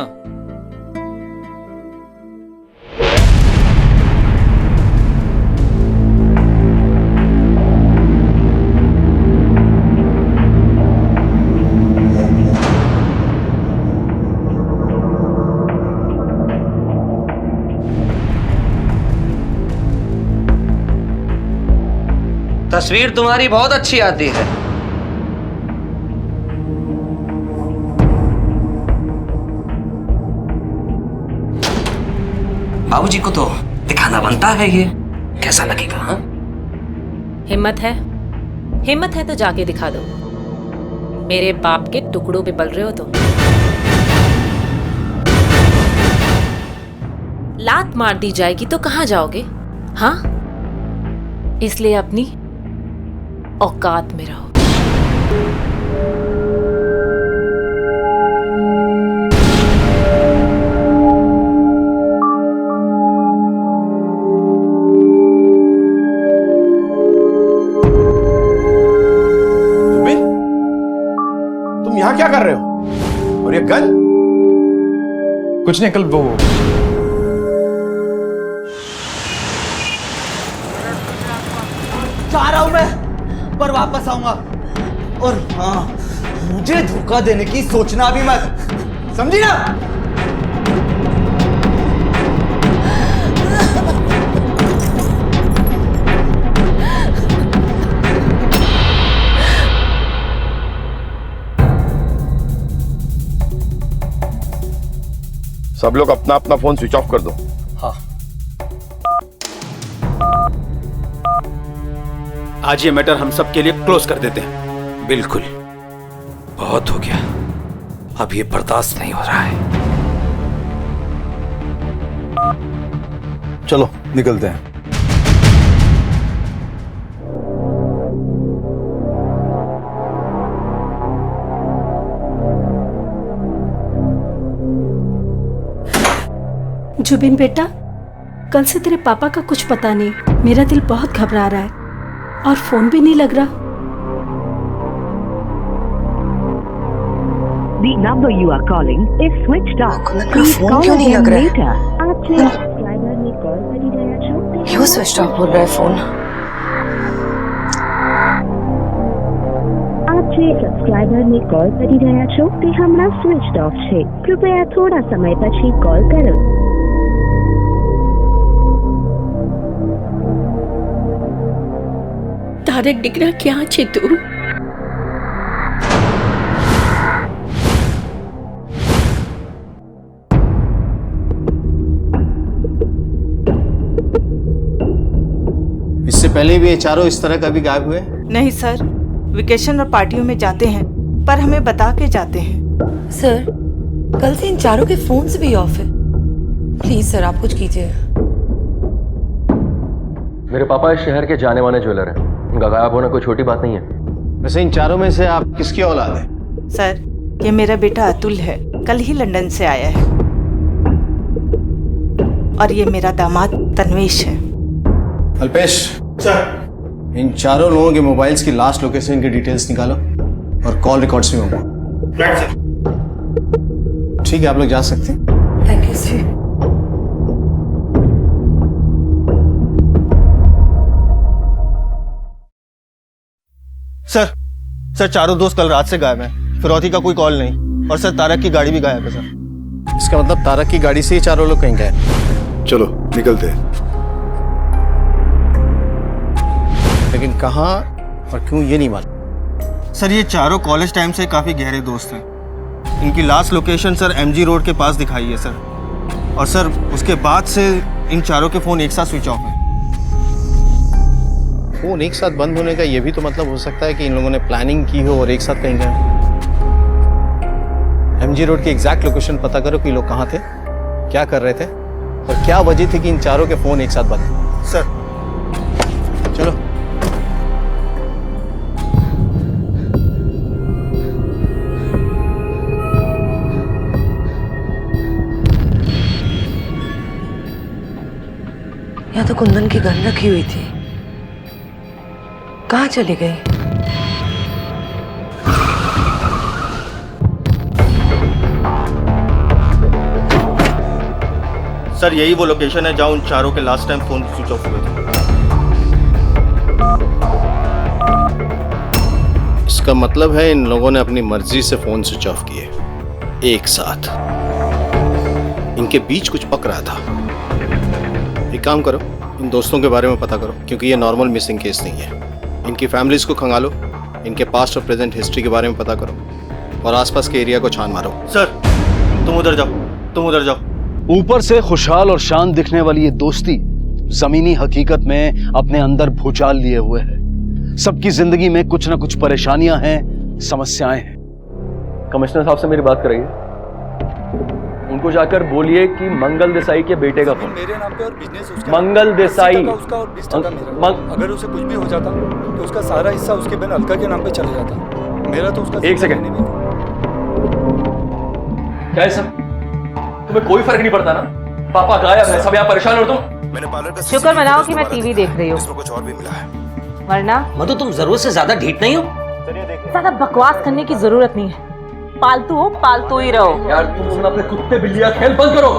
तस्वीर तुम्हारी बहुत अच्छी आती है। बाबूजी को तो दिखाना बनता है ये, कैसा लगेगा? हाँ? हिम्मत है तो जाके दिखा दो। मेरे बाप के टुकड़ों पे पल रहे हो तुम। लात मार दी जाएगी तो कहां जाओगे? हाँ, इसलिए अपनी औकात में रहो। तुम यहाँ क्या कर रहे हो? और ये गन? कुछ नहीं, कल वो जा रहा हूं मैं, पर वापस आऊंगा। और हाँ, मुझे धोखा देने की सोचना भी मत, समझी ना? सब लोग अपना अपना फोन स्विच ऑफ कर दो। हाँ। आज ये मैटर हम सब के लिए क्लोज कर देते हैं। बिल्कुल, बहुत हो गया, अब ये बर्दाश्त नहीं हो रहा है। चलो निकलते हैं। जुबिन बेटा, कल से तेरे पापा का कुछ पता नहीं। मेरा दिल बहुत घबरा रहा है और फोन भी नहीं लग रहा। The number you are calling is switched off. Please phone क्यों नहीं लग रहा है? क्यों स्विच ऑफ बोल रहा है फोन? આપ જે સબસ્ક્રાઇબરને કોલ કરી રહ્યા છો તે હમણાં સ્વિચ ઓફ છે. કૃપયા થોડા સમય પછી કોલ કરો. તારક દીકરા ક્યાં છે તું? इससे पहले भी ये चारों इस तरह कभी गायब हुए? नहीं सर, वेकेशन और पार्टियों में जाते हैं, पर हमें बता के जाते हैं। सर, कल से इन चारों के फोन्स भी ऑफ है। प्लीज सर, आप कुछ कीजिए। मेरे पापा इस शहर के जाने माने ज्वेलर हैं। उनका गायब होना कोई छोटी बात नहीं है। वैसे इन चारों में से आप किसकी औलाद है? सर, ये मेरा बेटा अतुल है, कल ही लंदन से आया है। और ये मेरा दामाद तन्वेश है। अल्पेश सर, इन चारों लोगों के मोबाइल्स की लास्ट लोकेशन की डिटेल्स निकालो और कॉल रिकॉर्ड्स भी मंगवाओ। ठीक है, आप लोग जा सकते हैं। Thank you sir. सर, चारों दोस्त कल रात से गायब हैं। फिरौती का कोई कॉल नहीं, और सर तारक की गाड़ी भी गायब है सर। इसका मतलब तारक की गाड़ी से ही चारों लोग कहीं गए। चलो निकलते हैं। लेकिन कहाँ और क्यों ये नहीं मालूम। सर, ये चारों कॉलेज टाइम से काफी गहरे दोस्त हैं। इनकी last location sir MG road के पास दिखाई है सर। और सर उसके बाद से इन चारों के फोन एक साथ स्विच ऑफ हैं। फोन एक साथ बंद होने का ये भी तो मतलब हो सकता है कि इन लोगों ने प्लानिंग की हो और एक साथ कहीं गए। MG रोड की एग्जैक्ट लोकेशन पता करो कि लोग कहाँ थे, क्या कर रहे थे और क्या वजह थी कि इन चारों के फोन एक साथ बंद। सर चलो। यहाँ तो कुंदन की गन रखी हुई थी, कहाँ चली गई? सर, यही वो लोकेशन है जहाँ उन चारों के last time phone switch off हुए थे। इसका मतलब है इन लोगों ने अपनी मर्जी से फोन स्विच ऑफ किए एक साथ। इनके बीच कुछ पक रहा था। एक काम करो, इन दोस्तों के बारे में पता करो, क्योंकि ये नॉर्मल मिसिंग केस नहीं है। इनकी फैमिलीज को खंगालो, इनके पास्ट और प्रेजेंट हिस्ट्री के बारे में पता करो और आसपास के एरिया को छान मारो। सर तुम उधर जाओ, तुम उधर जाओ। ऊपर से खुशहाल और शांत दिखने वाली ये दोस्ती जमीनी हकीकत में अपने अंदर भूचाल लिए हुए है। सबकी जिंदगी में कुछ ना कुछ परेशानियां हैं, समस्याएं हैं। कमिश्नर साहब से मेरी बात कराइए, उनको जाकर बोलिए कि मंगल देसाई के बेटे का फोन। मेरे नाम पे और बिजनेस उसका, मंगल देसाई उसका और 20% मेरा। अगर उसे कुछ भी हो जाता तो उसका सारा हिस्सा उसके बहन अलका के नाम पे चले जाता। मेरा तो उसका एक सेकंड, क्या है सब? तुम्हें कोई फर्क नहीं पड़ता ना? पापा गायब है, सब यहाँ परेशान हो तुम। मैंने पार्लर का शुक्र मनाओ कि मैं टीवी देख रही हूँ, कुछ और भी मिला है। वरना मधु तुम जरूरत से ज्यादा ढीठ नहीं हो? ज्यादा बकवास करने की जरूरत नहीं है। पालतू हो, पालतू ही रहो। यार तुम अपने कुत्ते बिल्लियां खेल बंद करो।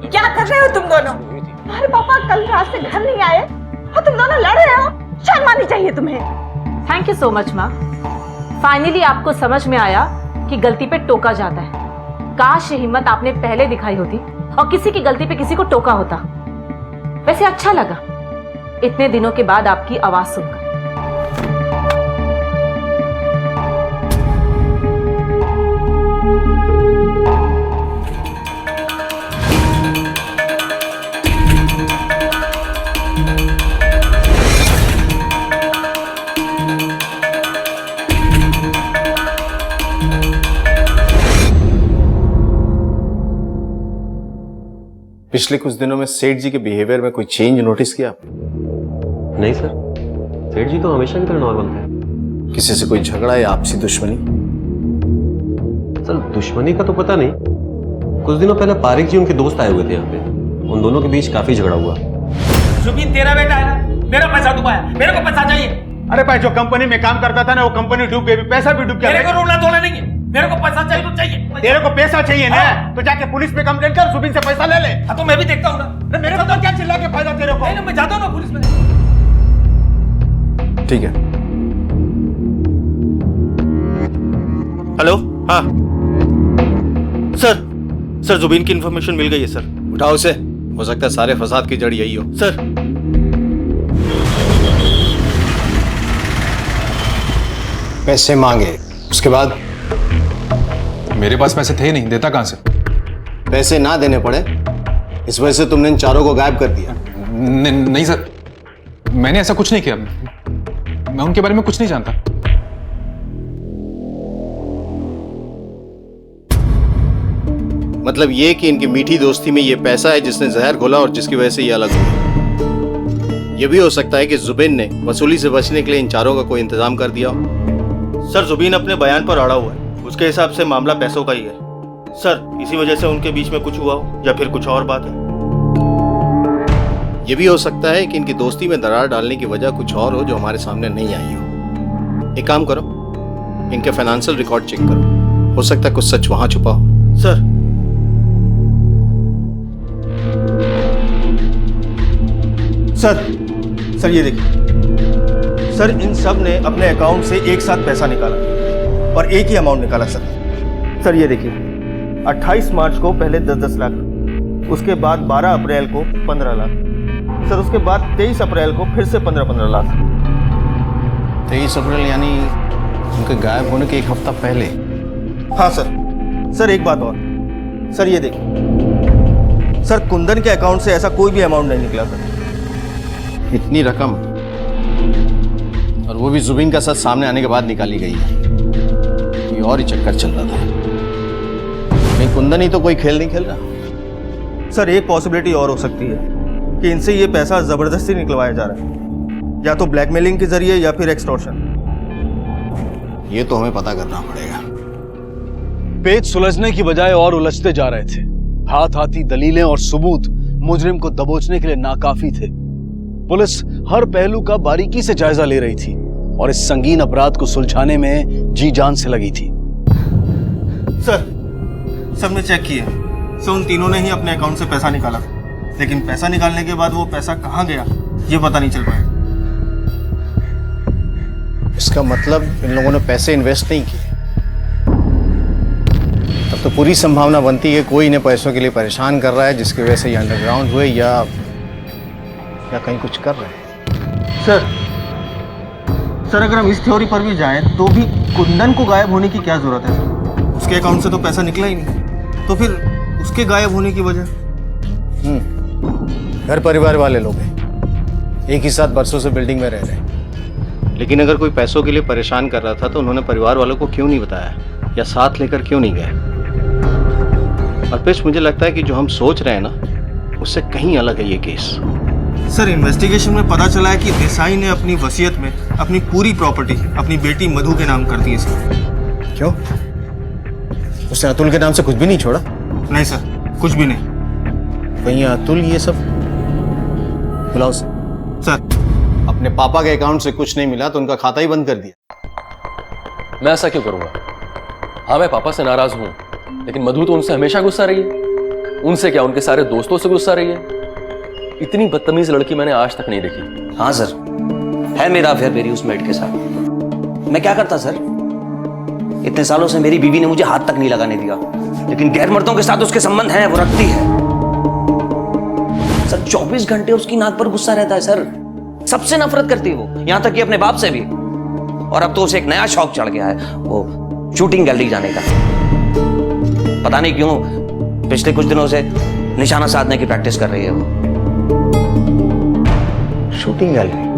क्या कर रहे हो तुम दोनों? तुम्हारे पापा कल रात से घर नहीं आए और तुम दोनों लड़ रहे हो। शर्म आनी चाहिए तुम्हें। थैंक यू सो मच माँ। फाइनली आपको समझ में आया कि गलती पे टोका जाता है। काश ये हिम्मत आपने पहले दिखाई होती और किसी की गलती पे किसी को टोका होता। वैसे अच्छा लगा इतने दिनों के बाद आपकी आवाज सुनकर। पिछले कुछ दिनों में सेठ जी के बिहेवियर में कोई चेंज नोटिस किया? नहीं सर, सेठ जी तो हमेशा की तरह नॉर्मल थे। किसी से कोई झगड़ा या आपसी दुश्मनी? सर दुश्मनी का तो पता नहीं, कुछ दिनों पहले पारिक जी उनके दोस्त आए हुए थे यहाँ पे, उन दोनों के बीच काफी झगड़ा हुआ। जुबिन तेरा बेटा है ना, मेरा पैसा डुबाया, मेरे को पैसा चाहिए। अरे भाई जो कंपनी में काम करता था ना वो कंपनी डूब गई, पैसा भी डूब गया। मेरे को रोना धोना नहीं है, मेरे को पैसा चाहिए तो चाहिए। तेरे को पैसा चाहिए ना, तो जाके पुलिस पे कंप्लेंट कर, जुबिन से पैसा ले ले। हाँ तो मैं भी देखता हूँ ना। मेरे को तो क्या चिल्ला के फायदा तेरे को? नहीं मैं जाता हूँ ना पुलिस में। ठीक है। हेलो, हाँ सर जुबिन की इंफॉर्मेशन मिल गई है सर। उठाओ उसे, हो सकता है सारे फसाद की जड़ यही हो। सर पैसे मांगे, उसके बाद? मेरे पास पैसे थे नहीं, देता कहां से? पैसे ना देने पड़े इस वजह से तुमने इन चारों को गायब कर दिया? नहीं सर, मैंने ऐसा कुछ नहीं किया। मैं उनके बारे में कुछ नहीं जानता। मतलब ये कि इनकी मीठी दोस्ती में ये पैसा है जिसने जहर घोला और जिसकी वजह से ये अलग हुआ। ये भी हो सकता है कि जुबिन ने वसूली से बचने के लिए इन चारों का कोई इंतजाम कर दिया हो। सर जुबिन अपने बयान पर अड़ा हुआ है, उसके हिसाब से मामला पैसों का ही है। सर इसी वजह से उनके बीच में कुछ हुआ हो या फिर कुछ और बात है। ये भी हो सकता है कि इनकी दोस्ती में दरार डालने की वजह कुछ और हो जो हमारे सामने नहीं आई हो। एक काम करो, इनके फाइनेंशियल रिकॉर्ड चेक करो, हो सकता है कुछ सच वहां छुपा हो। सर ये देखिए सर, इन सब ने अपने अकाउंट से एक साथ पैसा निकाला और एक ही अमाउंट निकाला सर ये देखिए 28 मार्च को पहले 10-10 लाख, उसके बाद 12 अप्रैल को 15 लाख, सर उसके बाद 23 अप्रैल को फिर से 15-15 लाख। 23 अप्रैल यानी उनके गायब होने के एक हफ्ता पहले? हाँ सर एक बात और, सर ये देखिए सर, कुंदन के अकाउंट से ऐसा कोई भी अमाउंट नहीं निकला सर। इतनी रकम, और वो भी जुबिन का सच सामने आने के बाद निकाली गई है। ये और ही चक्कर चल रहा था, नहीं कुंदन ही तो कोई खेल नहीं खेल रहा। सर एक पॉसिबिलिटी और हो सकती है कि इनसे ये पैसा जबरदस्ती निकलवाया जा रहा है, या तो ब्लैकमेलिंग के जरिए या फिर एक्सटॉर्शन। ये तो हमें पता करना पड़ेगा। पेच सुलझने की बजाय और उलझते जा रहे थे। हाथ हाथी दलीलें और सबूत मुजरिम को दबोचने के लिए नाकाफी थे। पुलिस हर पहलू का बारीकी से जायजा ले रही थी और इस संगीन अपराध को सुलझाने में जी जान से लगी थी। सर सबने चेक किया, सर उन तीनों ने ही अपने अकाउंट से पैसा निकाला, लेकिन पैसा निकालने के बाद वो पैसा कहां गया ये पता नहीं चल पाया। इसका मतलब इन लोगों ने पैसे इन्वेस्ट नहीं किए। तब तो पूरी संभावना बनती है कोई इन्हें पैसों के लिए परेशान कर रहा है, जिसकी वजह से ये अंडरग्राउंड हुए या कहीं कुछ कर रहे हैं। सर अगर हम इस थ्योरी पर भी जाएं तो भी कुंदन को गायब होने की क्या जरूरत है सर? उसके अकाउंट से तो पैसा निकला ही नहीं, तो फिर उसके गायब होने की वजह? घर परिवार वाले लोग हैं, एक ही साथ बरसों से बिल्डिंग में रह रहे हैं। लेकिन अगर कोई पैसों के लिए परेशान कर रहा था तो उन्होंने परिवार वालों को क्यों नहीं बताया या साथ लेकर क्यों नहीं गए? अल्पेश, मुझे लगता है कि जो हम सोच रहे हैं ना उससे कहीं अलग है ये केस। सर इन्वेस्टिगेशन में पता चला है कि देसाई ने अपनी वसीयत में अपनी पूरी प्रॉपर्टी अपनी बेटी मधु के नाम कर दी है सर। क्यों? उसने अतुल के नाम से कुछ भी नहीं छोड़ा? नहीं सर, कुछ भी नहीं। कहीं अतुल ये सब बुलाओ सर। अपने पापा के अकाउंट से कुछ नहीं मिला तो उनका खाता ही बंद कर दिया। मैं ऐसा क्यों करूंगा? हाँ, मैं पापा से नाराज हूं, लेकिन मधु तो उनसे हमेशा गुस्सा रही है। उनसे क्या, उनके सारे दोस्तों से गुस्सा रही है। इतनी बदतमीज लड़की मैंने आज तक नहीं देखी। हाँ सर, है मेरा अफेयर मेरी उस मेड के साथ। मैं क्या करता सर? इतने सालों से मेरी बीवी ने मुझे हाथ तक नहीं लगाने दिया, लेकिन गैर मर्दों के साथ उसके संबंध हैं, वो रखती है। सर 24 घंटे उसकी नाक पर गुस्सा रहता है सर। सबसे नफरत करती है वो, यहां तक कि अपने बाप से भी। और अब तो उसे एक नया शौक चढ़ गया है, वो शूटिंग गैलरी जाने का। पता नहीं क्यों पिछले कुछ दिनों से निशाना साधने की प्रैक्टिस कर रही है वो। शूटिंग गैलरी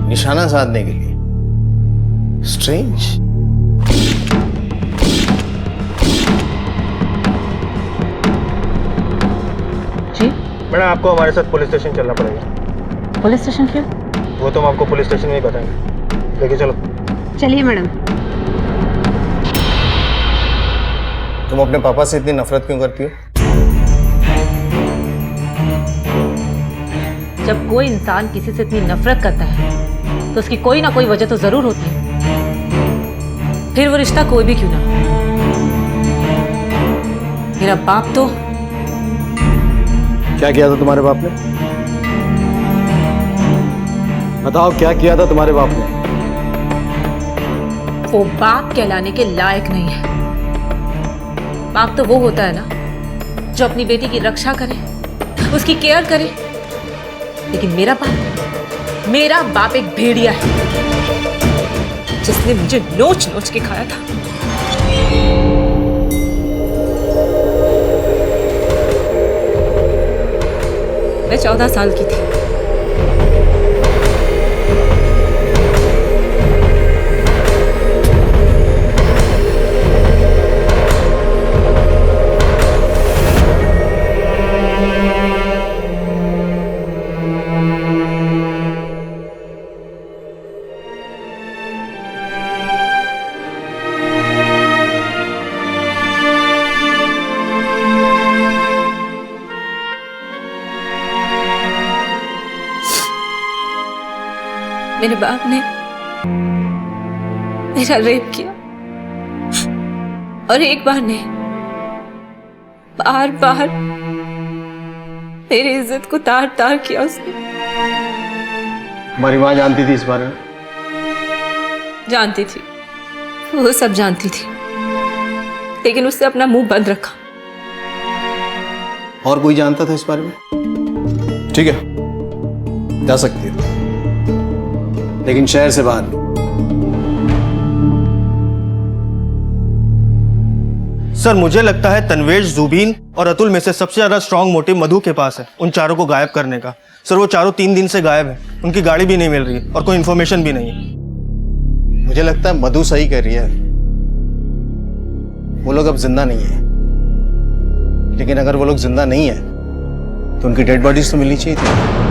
निशाना साधने के लिए? स्ट्रेंज। जी मैडम, आपको हमारे साथ पुलिस स्टेशन चलना पड़ेगा। पुलिस स्टेशन क्यों? वो तो हम आपको पुलिस स्टेशन में ही बताएंगे। लेके चलो। चलिए मैडम। तुम अपने पापा से इतनी नफरत क्यों करती हो? जब कोई इंसान किसी से इतनी नफरत करता है तो उसकी कोई ना कोई वजह तो जरूर होती है, फिर वो रिश्ता कोई भी क्यों ना। मेरा बाप तो क्या किया था तुम्हारे बाप ने? बताओ, क्या किया था तुम्हारे बाप ने? वो बाप कहलाने के लायक नहीं है। बाप तो वो होता है ना जो अपनी बेटी की रक्षा करे, उसकी केयर करे। लेकिन मेरा बाप एक भेड़िया है जिसने मुझे नोच नोच के खाया था। मैं 14 साल की थी। मेरे बाप ने मेरा रेप किया और एक बार नहीं, बार बार मेरी इज्जत को तार तार किया उसने। हमारी माँ जानती थी इस बारे में? जानती थी, वो सब जानती थी, लेकिन उससे अपना मुंह बंद रखा। और कोई जानता था इस बारे में? ठीक है, जा सकती हो, लेकिन शहर से बाहर नहीं। सर मुझे लगता है तन्वेश, जुबीन और अतुल में से सबसे ज्यादा स्ट्रांग मोटिव मधु के पास है उन चारों को गायब करने का। सर वो चारों 3 दिन से गायब है, उनकी गाड़ी भी नहीं मिल रही और कोई इन्फॉर्मेशन भी नहीं है। मुझे लगता है मधु सही कह रही है, वो लोग अब जिंदा नहीं है। लेकिन अगर वो लोग जिंदा नहीं है तो उनकी डेड बॉडीज तो मिलनी चाहिए थी।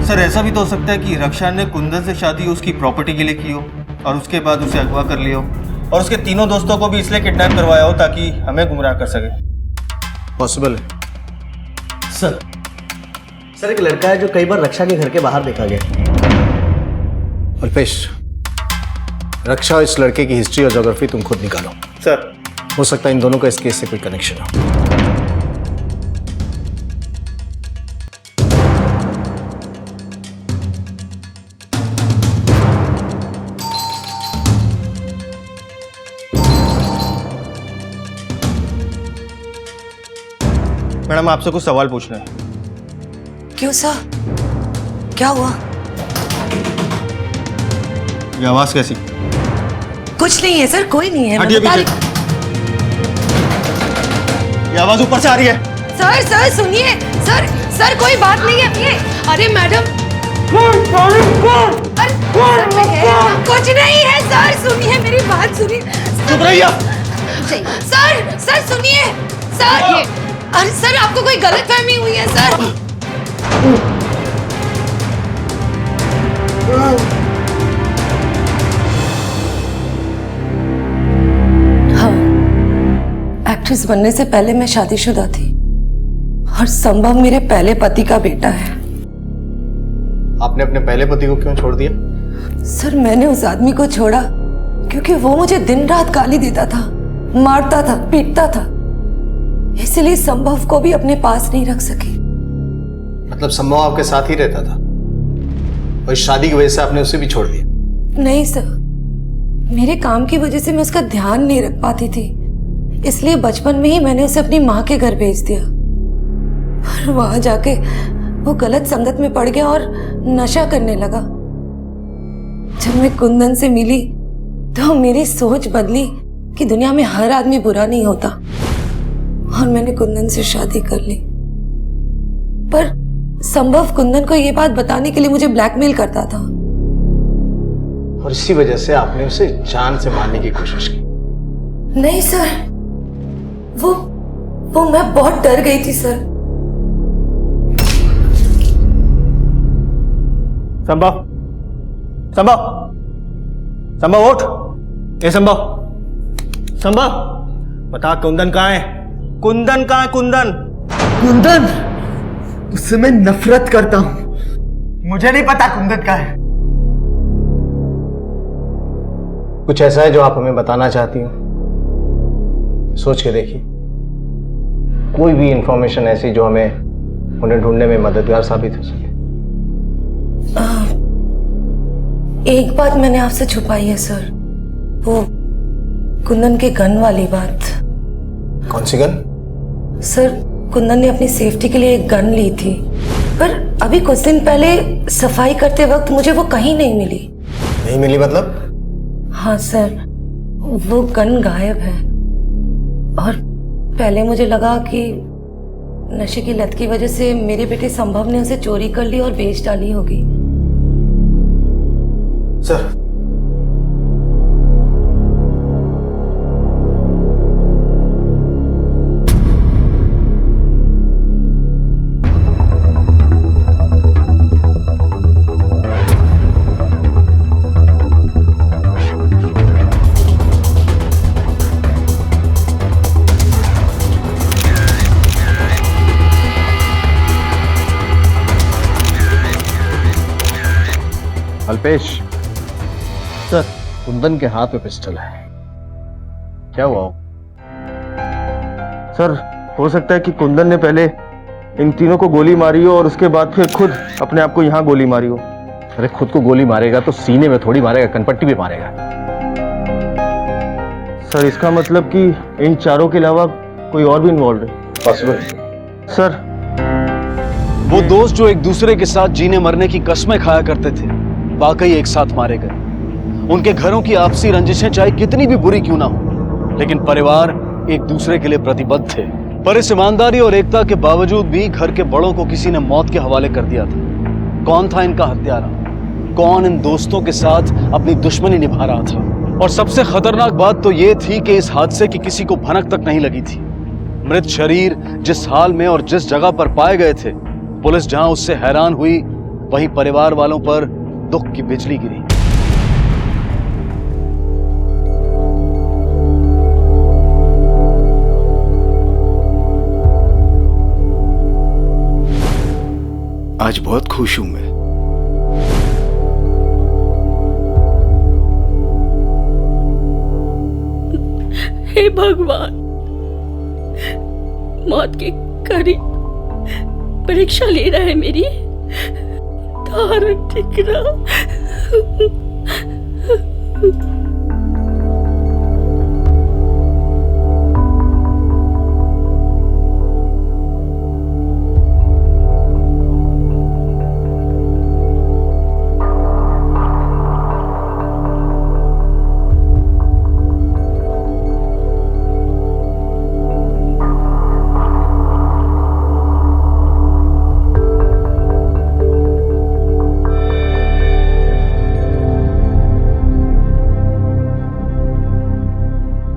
सर ऐसा भी तो हो सकता है कि रक्षा ने कुंदन से शादी उसकी प्रॉपर्टी के लिए की हो और उसके बाद उसे अगवा कर लिया हो और उसके तीनों दोस्तों को भी इसलिए किडनैप करवाया हो ताकि हमें गुमराह कर सके। पॉसिबल है। सर एक लड़का है जो कई बार रक्षा के घर के बाहर देखा गया। अल्पेश, रक्षा और इस लड़के की हिस्ट्री और ज्योग्राफी तुम खुद निकालो। सर हो सकता है इन दोनों का इस केस से कोई कनेक्शन हो। मैडम आपसे कुछ सवाल पूछना है। क्यों सर, क्या हुआ? ये आवाज कैसी? कुछ नहीं है सर, कोई नहीं है। हटिए पीछे। ये आवाज ऊपर से आ रही है। सर सर सुनिए, सर सर कोई बात नहीं है ये। अरे मैडम, कुछ नहीं है सर, सुनिए मेरी बात सुनिए। चुप रहिए। सर सर सुनिए सर, अरे सर आपको कोई गलतफहमी हुई है सर। हाँ, एक्ट्रेस बनने से पहले मैं शादीशुदा थी और संभव मेरे पहले पति का बेटा है। आपने अपने पहले पति को क्यों छोड़ दिया? सर मैंने उस आदमी को छोड़ा क्योंकि वो मुझे दिन रात गाली देता था, मारता था, पीटता था, इसलिए संभव को भी अपने पास नहीं रख सकी। मतलब संभव आपके साथ ही रहता था और इस शादी की वजह से आपने उसे भी छोड़ दिया? नहीं सर, मेरे काम की वजह से मैं उसका ध्यान नहीं रख पाती थी, इसलिए बचपन में ही मैंने उसे अपनी माँ के घर भेज दिया और वहां जाके वो गलत संगत में पड़ गया और नशा करने लगा। जब मैं कुंदन से मिली तो मेरी सोच बदली कि दुनिया में हर आदमी बुरा नहीं होता और मैंने कुंदन से शादी कर ली। पर संभव कुंदन को ये बात बताने के लिए मुझे ब्लैकमेल करता था और इसी वजह से आपने उसे जान से मारने की कोशिश की? नहीं सर, वो मैं बहुत डर गई थी सर। संभव, संभव, संभव उठ। ए संभव, संभव बता कुंदन कहाँ है? कुंदन कहाँ है? कुंदन, कुंदन, उससे मैं नफरत करता हूं। मुझे नहीं पता कुंदन कहाँ है। कुछ ऐसा है जो आप हमें बताना चाहती हो? सोच के देखिए, कोई भी इंफॉर्मेशन ऐसी जो हमें उन्हें ढूंढने में मददगार साबित हो सके। एक बात मैंने आपसे छुपाई है सर, वो कुंदन के गन वाली बात। कौन सी गन? सर कुंदन ने अपनी सेफ्टी के लिए एक गन ली थी, पर अभी कुछ दिन पहले सफाई करते वक्त मुझे वो कहीं नहीं मिली। नहीं मिली मतलब? हाँ सर, वो गन गायब है और पहले मुझे लगा कि नशे की लत की वजह से मेरे बेटे संभव ने उसे चोरी कर ली और बेच डाली होगी। सर, अल्पेश, सर कुंदन के हाथ में पिस्टल है, क्या हुआ? सर हो सकता है कि कुंदन ने पहले इन तीनों को गोली मारी हो और उसके बाद फिर खुद अपने आप को यहाँ गोली मारी हो। अरे खुद को गोली मारेगा तो सीने में थोड़ी मारेगा, कनपट्टी पे मारेगा। सर इसका मतलब कि इन चारों के अलावा कोई और भी इन्वॉल्व है? पॉसिबल। सर वो दोस्त जो एक दूसरे के साथ जीने मरने की कस्में खाया करते थे, वाकई एक साथ मारे गए। उनके घरों की आपसी रंजिशें चाहे कितनी भी बुरी क्यों ना हो, लेकिन परिवार एक दूसरे के लिए प्रतिबद्ध थे। पर इस ईमानदारी और एकता के बावजूद भी घर के बड़ों को किसी ने मौत के हवाले कर दिया था। कौन था इनका हत्यारा? कौन इन दोस्तों के साथ अपनी दुश्मनी निभा रहा था? और सबसे खतरनाक बात तो यह थी कि इस हादसे की किसी को भनक तक नहीं लगी थी। मृत शरीर जिस हाल में और जिस जगह पर पाए गए थे, पुलिस जहां उससे हैरान हुई, वहीं परिवार वालों पर दुख की बिजली गिरी। आज बहुत खुश हूं मैं। हे भगवान, मौत के करीब परीक्षा ले रहा है मेरी, धारण ठीक रहा।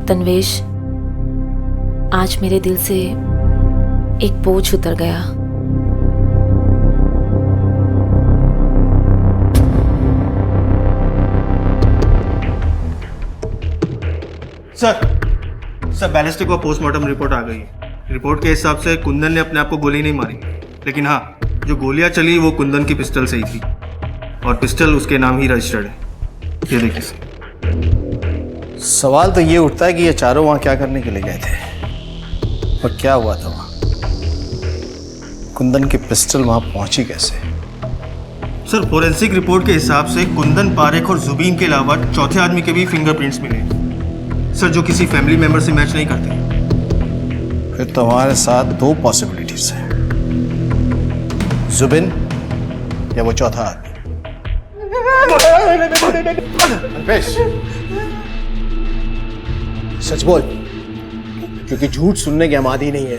तन्वेश, आज मेरे दिल से एक बोझ उतर गया। सर बैलिस्टिक और पोस्टमार्टम रिपोर्ट आ गई है। रिपोर्ट के हिसाब से कुंदन ने अपने आप को गोली नहीं मारी, लेकिन हाँ, जो गोलियां चली वो कुंदन की पिस्टल से ही थी और पिस्टल उसके नाम ही रजिस्टर्ड है। ये देखिए सवाल तो ये उठता है कि ये चारों वहां क्या करने के लिए गए थे और क्या हुआ था वहां? कुंदन की पिस्टल वहां पहुंची कैसे? सर, फोरेंसिक रिपोर्ट के हिसाब से कुंदन, पारेख और जुबीन के अलावा चौथे आदमी के भी फिंगरप्रिंट्स मिले सर, जो किसी फैमिली मेंबर से मैच नहीं करते। फिर तो हमारे साथ दो पॉसिबिलिटीज हैं, जुबिन या वो चौथा आदमी। अल्पेश, सच बोल, क्योंकि झूठ सुनने के हम आदी नहीं है।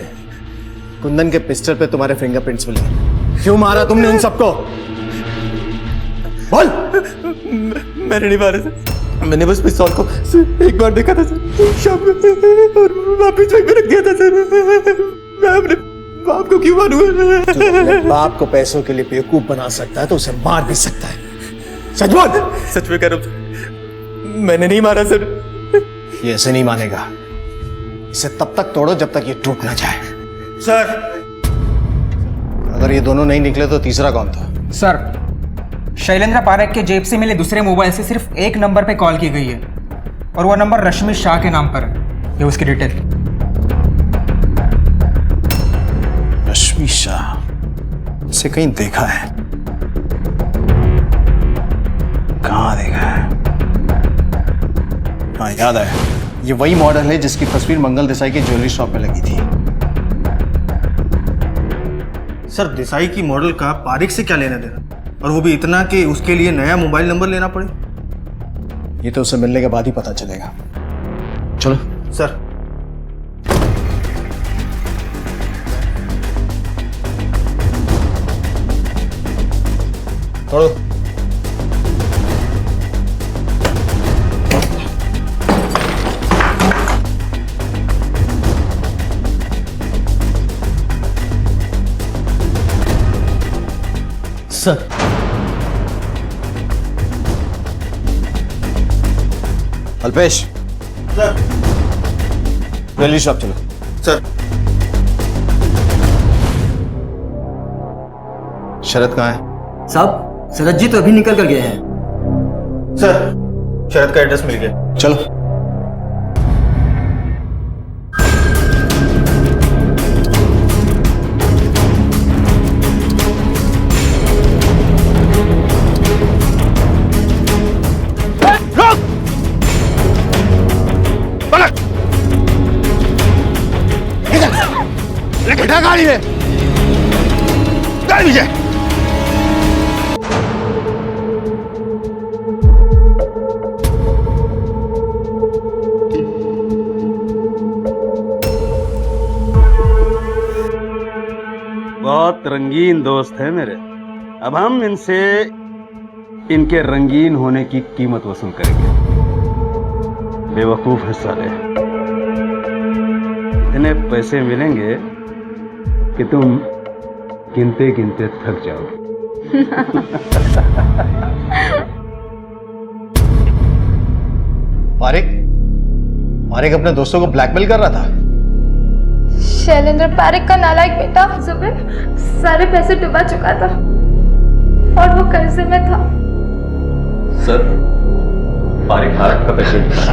कुंदन के पिस्टल पे तुम्हारे फिंगरप्रिंट्स मिले, क्यों मारा तुमने उन सबको? बोल। मैंने नहीं मारा सर, मैंने बस पिस्तौल को एक बार देखा था सर, शाम में, और वापिस वहीं पे रख दिया था सर। मैं अपने बाप को क्यों मारूंगा? तो अपने बाप को पैसों के लिए बेवकूफ बना सकता है तो उसे मार भी सकता है। सच बोल। सच में कह रहा हूं, मैंने नहीं मारा सर। ये ऐसे नहीं मानेगा, इसे तब तक तोड़ो जब तक ये टूट ना जाए। सर, अगर ये दोनों नहीं निकले तो तीसरा कौन था? सर, शैलेंद्र पारेख के जेब से मिले दूसरे मोबाइल से सिर्फ एक नंबर पे कॉल की गई है और वो नंबर रश्मि शाह के नाम पर है। ये उसकी डिटेल। रश्मि शाह, इसे कहीं देखा है? कहाँ देखा है? हाँ, याद आया, ये वही मॉडल है जिसकी तस्वीर मंगल देसाई की ज्वेलरी शॉप में लगी थी। सर, देसाई की मॉडल का पारिक से क्या लेना देना, और वो भी इतना कि उसके लिए नया मोबाइल नंबर लेना पड़े? ये तो उसे मिलने के बाद ही पता चलेगा। चलो सर। तोड़ो। Sir, Alpesh, sir, jewellery shop चलो। सर, शरद कहाँ है? साहब, शरद जी तो अभी निकल कर गए हैं। सर, शरद का एड्रेस मिल गया, चलो। बैठा गाड़ी में, गाड़ी में। बहुत रंगीन दोस्त है मेरे। अब हम इनसे इनके रंगीन होने की कीमत वसूल करेंगे। बेवकूफ है साले, इतने पैसे मिलेंगे कि तुम गिनते गिनते थक जाओगे। पारेख अपने दोस्तों को ब्लैकमेल कर रहा था। शैलेंद्र पारेख का नालायक बेटा जुबिन सारे पैसे डुबा चुका था और वो कर्जे में था। सर, पारेख भारत का पेशेंट था।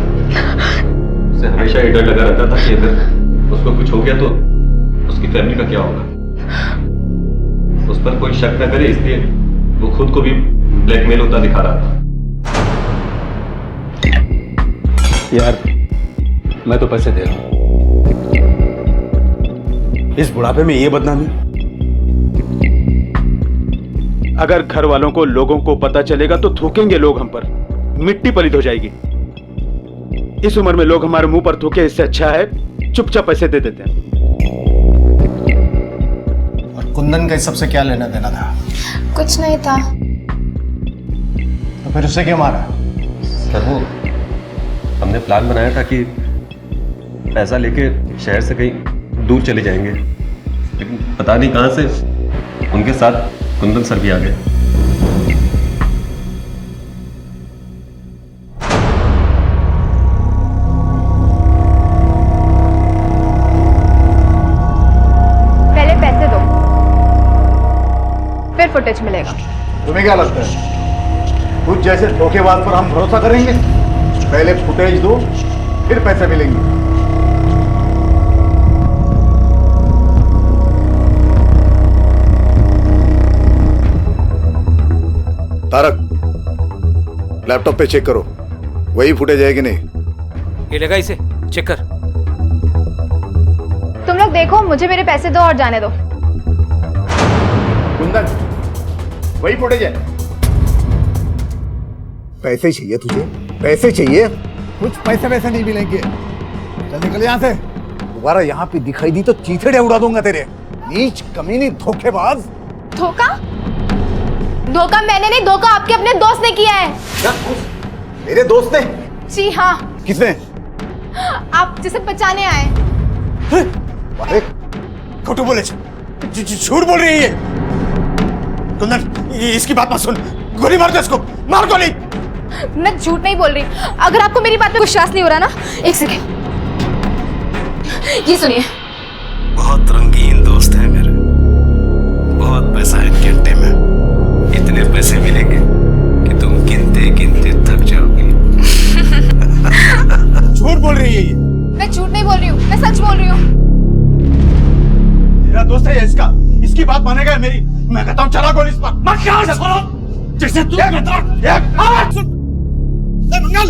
उसे हमेशा ये डर लगा रहता था कि अगर उसको कुछ हो गया तो उसकी फैमिली का क्या होगा। उस पर कोई शक न करे, इसलिए वो खुद को भी ब्लैकमेल होता दिखा रहा था। यार, मैं तो पैसे दे रहा हूं। इस बुढ़ापे में ये बदनामी, अगर घर वालों को, लोगों को पता चलेगा तो थूकेंगे लोग हम पर, मिट्टी पलीद हो जाएगी। इस उम्र में लोग हमारे मुंह पर थूके, इससे अच्छा है चुपचाप पैसे दे देते हैं। और कुंदन का इस सबसे क्या लेना देना था? कुछ नहीं था। तो फिर उसे क्यों मारा? सर, वो हमने प्लान बनाया था कि पैसा लेके शहर से कहीं दूर चले जाएंगे, लेकिन पता नहीं कहां से उनके साथ कुंदन सर भी आ गए। पहले पैसे दो, फिर फुटेज मिलेगा। तुम्हें क्या लगता है कुछ जैसे धोखेबाज पर हम भरोसा करेंगे? पहले फुटेज दो, फिर पैसे मिलेंगे। तारक, लैपटॉप पे चेक करो, वही फुटेज है कि नहीं। ये लगा इसे, चेक कर। तुम लोग देखो, मुझे मेरे पैसे दो और जाने दो। कुंदन, वही फुटेज है। पैसे चाहिए तुझे? पैसे चाहिए? कुछ पैसे वैसे नहीं मिलेंगे। चल निकल यहाँ से। दोबारा यहाँ पे दिखाई दी तो चीथड़े उड़ा दूंगा तेरे। नीच, कमीनी, धोखेबाज। धोखा? धोखा मैंने नहीं, धोखा आपके अपने दोस्त ने किया है। क्या? मेरे दोस्त ने? जी हाँ। किसने? आप जिसे बचाने आए। अरे खोटू बोले, झूठ बोल रही है ये। कुंदन, इसकी बात मत सुन, गोली मार दो इसको, मार गोली। मैं झूठ नहीं बोल रही। अगर आपको मेरी बात पे विश्वास नहीं हो रहा ना, एक सेकेंड, ये सुनिए। बहुत रंगीन दोस्त है मेरे, बहुत पैसा है घंटे में। इतने पैसे मिलेंगे कि तुम गिनते गिनते थक जाओगे। झूठ बोल रही है ये। मैं झूठ नहीं बोल रही हूँ, मैं सच बोल रही हूँ। मेरा दोस्त है इसका, इसकी बात मानेगा मेरी। मैं कहता हूँ चला गोली इस पर। मत जैसे तू मंगल,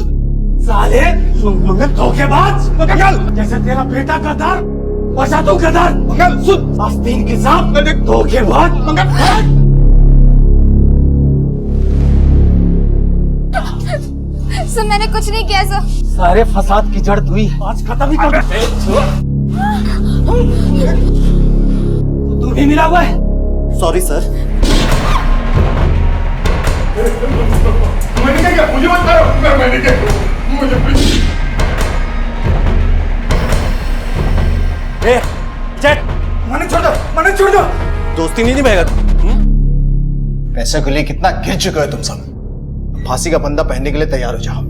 साले मंगल धोखेबाज। मंगल, जैसे तेरा बेटा गद्दार, वैसा तू गद्दार। मंगल सुन, आस्तीन के साथ धोखेबाज। मंगल सर, मैंने कुछ नहीं किया सर। सारे फसाद की जड़ तू ही है। आज खत्म ही कर दे। तू भी मिला हुआ है। Sorry sir. मैंने क्या? मुझे मत मारो। मैंने क्या? मुझे मने छोड़ दो, मने छोड़ दो। दोस्ती नहीं निभाएगा तू। पैसे के लिए कितना गिर चुके हो तुम सब। फांसी का फंदा पहनने के लिए तैयार हो जाओ।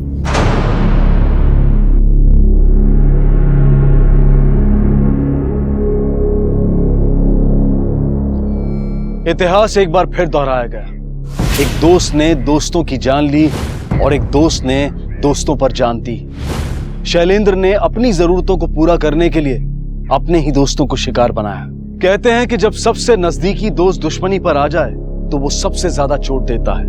इतिहास एक बार फिर दोहराया गया। एक दोस्त ने दोस्तों की जान ली और एक दोस्त ने दोस्तों पर जान दी। शैलेंद्र ने अपनी जरूरतों को पूरा करने के लिए अपने ही दोस्तों को शिकार बनाया। कहते हैं कि जब सबसे नजदीकी दोस्त दुश्मनी पर आ जाए तो वो सबसे ज्यादा चोट देता है,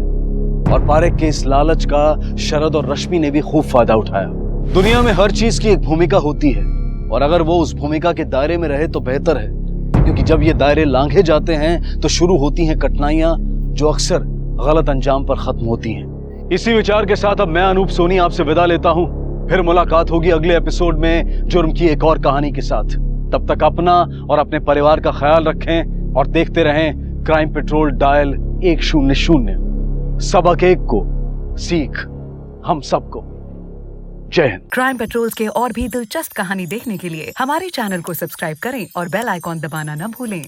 और पारेख के इस लालच का शरद और रश्मि ने भी खूब फायदा उठाया। दुनिया में हर चीज की एक भूमिका होती है, और अगर वो उस भूमिका के दायरे में रहे तो बेहतर है, क्योंकि जब ये दायरे लांघे जाते हैं तो शुरू होती हैं कठिनाइयां जो अक्सर गलत अंजाम पर खत्म होती हैं। इसी विचार के साथ अब मैं अनूप सोनी आपसे विदा लेता हूं। फिर मुलाकात होगी अगले एपिसोड में जुर्म की एक और कहानी के साथ। तब तक अपना और अपने परिवार का ख्याल रखें और देखते रहें क्राइम पेट्रोल डायल 100। सबक एक को, सीख हम सबको। जय हिंद। क्राइम पेट्रोल के और भी दिलचस्प कहानी देखने के लिए हमारे चैनल को सब्सक्राइब करें और बेल आइकॉन दबाना न भूलें।